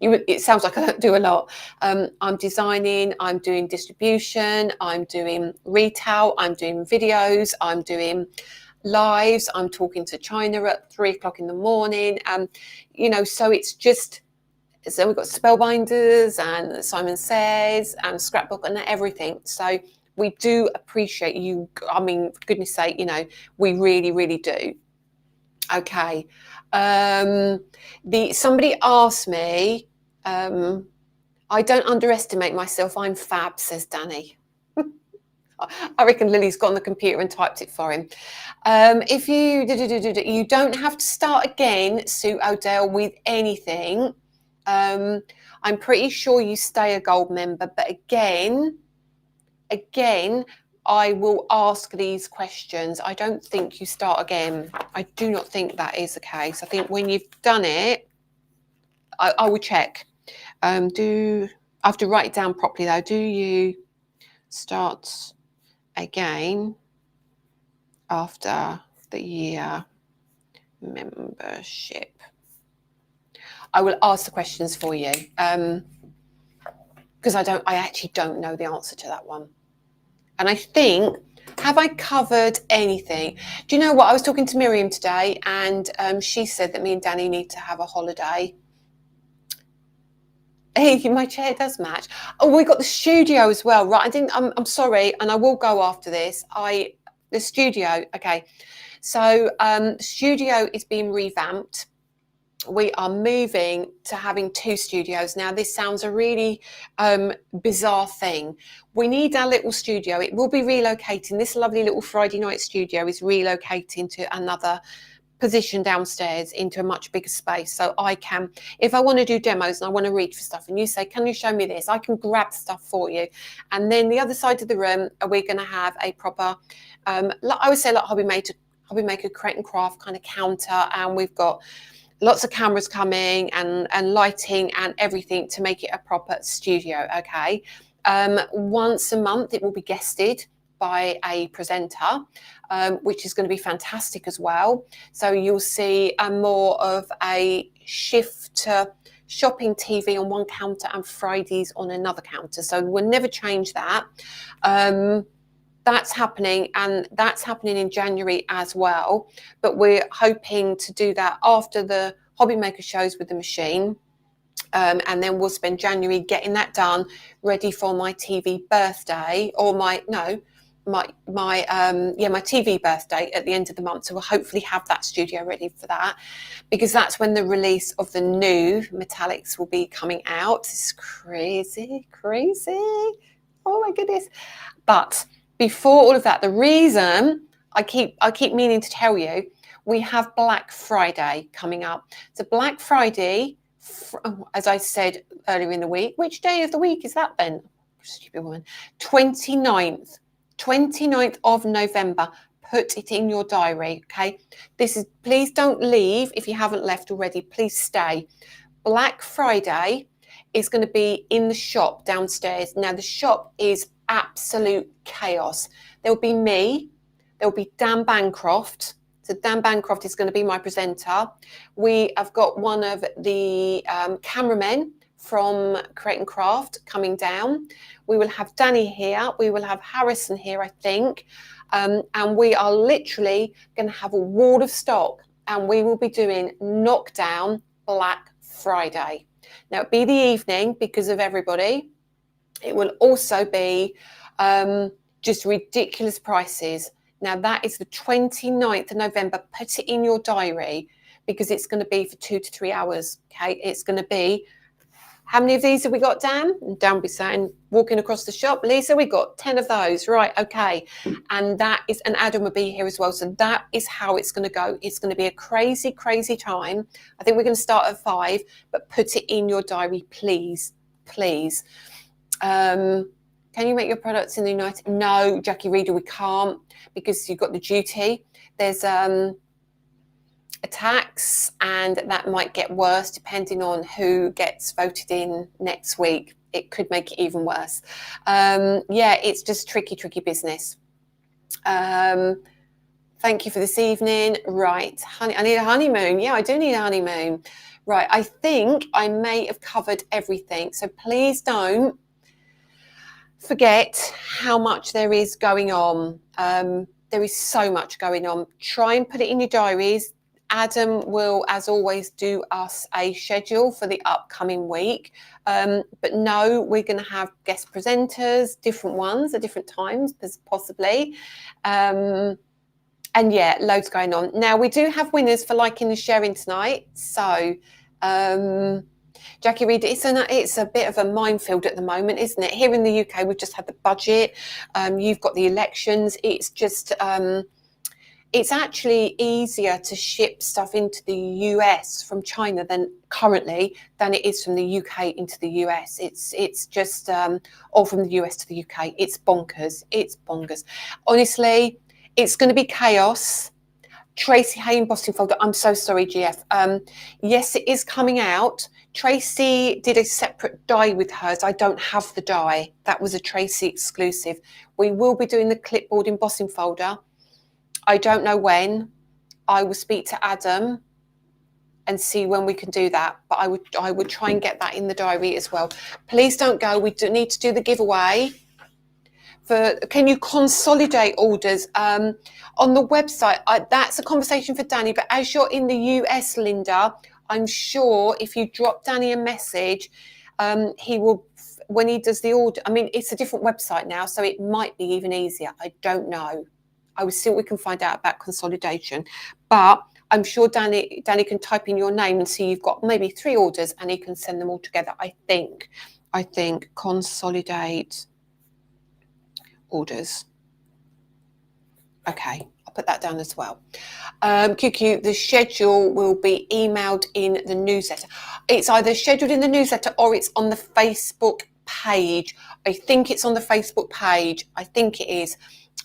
It sounds like I don't do a lot. I'm designing, I'm doing distribution, I'm doing retail, I'm doing videos, I'm doing lives, I'm talking to China at 3 o'clock in the morning. So it's just, so we've got Spellbinders and Simon Says and Scrapbook and everything. So we do appreciate you. I mean, for goodness sake, we really, really do. Okay. Somebody asked me, I don't underestimate myself. I'm fab, says Danny. I reckon Lily's got on the computer and typed it for him. If you don't have to start again, Sue O'Dell, with anything. I'm pretty sure you stay a gold member, but again, I will ask these questions. I don't think you start again. I do not think that is the case. I think when you've done it, I will check. I have to write it down properly though. Do you start again after the year membership? I will ask the questions for you, because I actually don't know the answer to that one. And I think, have I covered anything? Do you know what? I was talking to Miriam today, and she said that me and Danny need to have a holiday. Hey, my chair does match. Oh, we got the studio as well, right? I'm sorry, and I will go after this. The studio, okay. So studio is being revamped. We are moving to having 2 studios. Now, this sounds a really bizarre thing. We need our little studio. It will be relocating. This lovely little Friday night studio is relocating to another position downstairs into a much bigger space. So I can, if I want to do demos and I want to read for stuff and you say, can you show me this? I can grab stuff for you. And then the other side of the room, we're going to have a proper, I would say like Hobby Maker Create and Craft kind of counter. And we've got lots of cameras coming and lighting and everything to make it a proper studio. Okay, once a month it will be guested by a presenter, which is going to be fantastic as well. So you'll see more of a shift to shopping TV on one counter and Fridays on another counter. So we'll never change that. That's happening, and that's happening in January as well. But we're hoping to do that after the Hobby Maker shows with the machine. And then we'll spend January getting that done, ready for my TV birthday, or my TV birthday at the end of the month. So we'll hopefully have that studio ready for that, because that's when the release of the new metallics will be coming out. It's crazy. Oh my goodness. But before all of that, the reason I keep meaning to tell you, we have Black Friday coming up. So Black Friday, as I said earlier in the week, which day of the week is that then? Stupid woman. 29th of November. Put it in your diary, okay? Please don't leave if you haven't left already. Please stay. Black Friday is going to be in the shop downstairs. Now, the shop is absolute chaos. There'll be me. There'll be Dan Bancroft. So Dan Bancroft is going to be my presenter. We have got one of the cameramen from Create and Craft coming down. We will have Danny here. We will have Harrison here, I think. And we are literally going to have a wall of stock, and we will be doing knockdown Black Friday. Now, it'll be the evening because of everybody. It will also be just ridiculous prices. Now, that is the 29th of November. Put it in your diary, because it's going to be for 2 to 3 hours. Okay, it's going to be, how many of these have we got, Dan? And Dan will be saying, walking across the shop, Lisa, we got 10 of those. Right, okay. And Adam will be here as well. So that is how it's going to go. It's going to be a crazy, crazy time. I think we're going to start at 5, but put it in your diary, please. Can you make your products in the United? No, Jackie Reader, we can't, because you've got the duty. There's a tax, and that might get worse depending on who gets voted in next week. It could make it even worse. It's just tricky business. Thank you for this evening. Right, honey, I need a honeymoon. Yeah, I do need a honeymoon. Right, I think I may have covered everything. So please don't forget how much there is going on. There is so much going on. Try and put it in your diaries. Adam will, as always, do us a schedule for the upcoming week. But no, we're going to have guest presenters, different ones at different times, possibly. And yeah, loads going on. Now, we do have winners for liking and sharing tonight. So, Jackie Reed, it's a bit of a minefield at the moment, isn't it? Here in the UK, we've just had the budget. You've got the elections. It's just, it's actually easier to ship stuff into the US from China than it is from the UK into the US. It's just, or from the US to the UK. It's bonkers. Honestly, it's going to be chaos. Tracy Hay embossing folder. I'm so sorry, GF. Yes, it is coming out. Tracy did a separate die with hers. I don't have the die. That was a Tracy exclusive. We will be doing the clipboard embossing folder. I don't know when. I will speak to Adam and see when we can do that. But I would try and get that in the diary as well. Please don't go. We do need to do the giveaway. Can you consolidate orders on the website? That's a conversation for Danny. But as you're in the US, Linda, I'm sure if you drop Danny a message, he will, when he does the order. I mean, it's a different website now, so it might be even easier. I don't know. I will see what we can find out about consolidation. But I'm sure Danny can type in your name and see you've got maybe 3 orders, and he can send them all together. I think consolidate orders. Okay, I'll put that down as well. QQ, the schedule will be emailed in the newsletter. It's either scheduled in the newsletter or it's on the Facebook page. I think it's on the Facebook page. I think it is.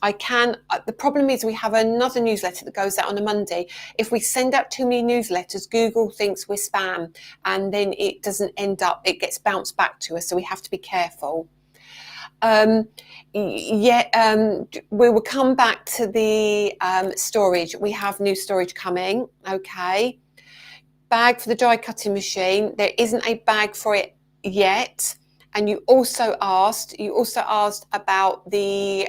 I can. The problem is we have another newsletter that goes out on a Monday. If we send out too many newsletters, Google thinks we're spam, and then it doesn't end up, it gets bounced back to us. So we have to be careful. We will come back to the storage. We have new storage coming. Okay. Bag for the die cutting machine. There isn't a bag for it yet. And you also asked about the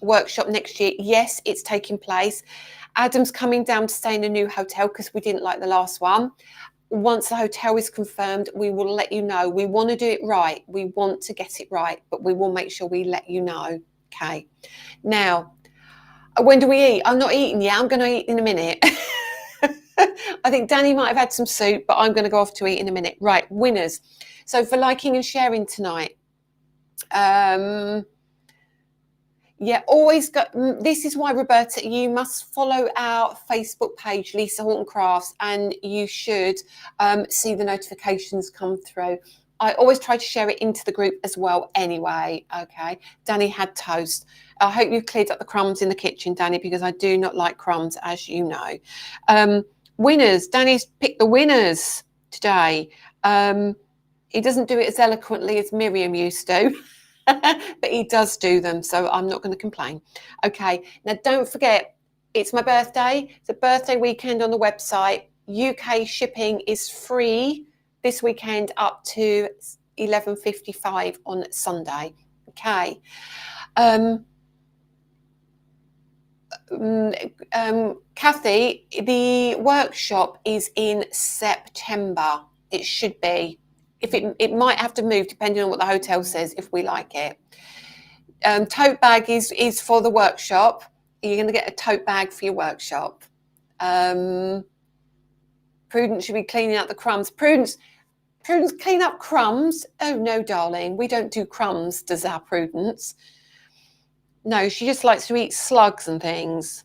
workshop next year. Yes, it's taking place. Adam's coming down to stay in a new hotel because we didn't like the last one. Once the hotel is confirmed, we will let you know. We want to do it right. We want to get it right, but we will make sure we let you know. Okay. Now, when do we eat? I'm not eating yet. I'm going to eat in a minute. I think Danny might have had some soup, but I'm going to go off to eat in a minute. Right, winners. So for liking and sharing tonight, always go. This is why, Roberta, you must follow our Facebook page, Lisa Horton Crafts, and you should see the notifications come through. I always try to share it into the group as well anyway. Okay, Danny had toast. I hope you cleared up the crumbs in the kitchen, Danny, because I do not like crumbs, as you know. Winners. Danny's picked the winners today. He doesn't do it as eloquently as Miriam used to. But he does do them, so I'm not going to complain. Okay, now don't forget, it's my birthday. It's a birthday weekend on the website. UK shipping is free this weekend up to 11:55 on Sunday. Okay. Kathy, the workshop is in September. It should be. If it might have to move depending on what the hotel says, if we like it. Tote bag is for the workshop. You're going to get a tote bag for your workshop. Prudence should be cleaning out the crumbs. Prudence, clean up crumbs? Oh no, darling, we don't do crumbs, does our Prudence? No, she just likes to eat slugs and things.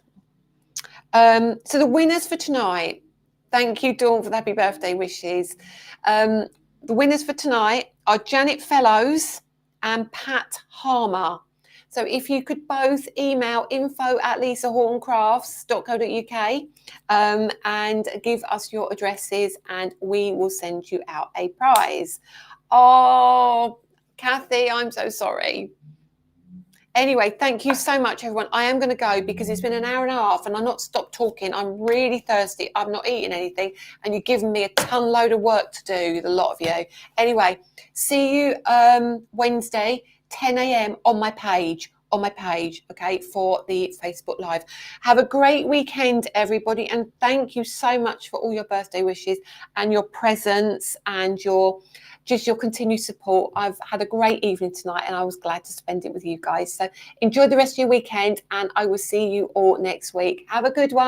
So the winners for tonight. Thank you, Dawn, for the happy birthday wishes. The winners for tonight are Janet Fellows and Pat Harmer. So if you could both email info@lisahortoncrafts.co.uk and give us your addresses, and we will send you out a prize. Oh, Kathy, I'm so sorry. Anyway, thank you so much, everyone. I am going to go because it's been an hour and a half and I've not stopped talking. I'm really thirsty. I've not eaten anything and you've given me a ton load of work to do, the lot of you. Anyway, see you Wednesday, 10 a.m. on my page, okay, for the Facebook Live. Have a great weekend, everybody, and thank you so much for all your birthday wishes and your presents and your continued support. I've had a great evening tonight and I was glad to spend it with you guys. So enjoy the rest of your weekend and I will see you all next week. Have a good one.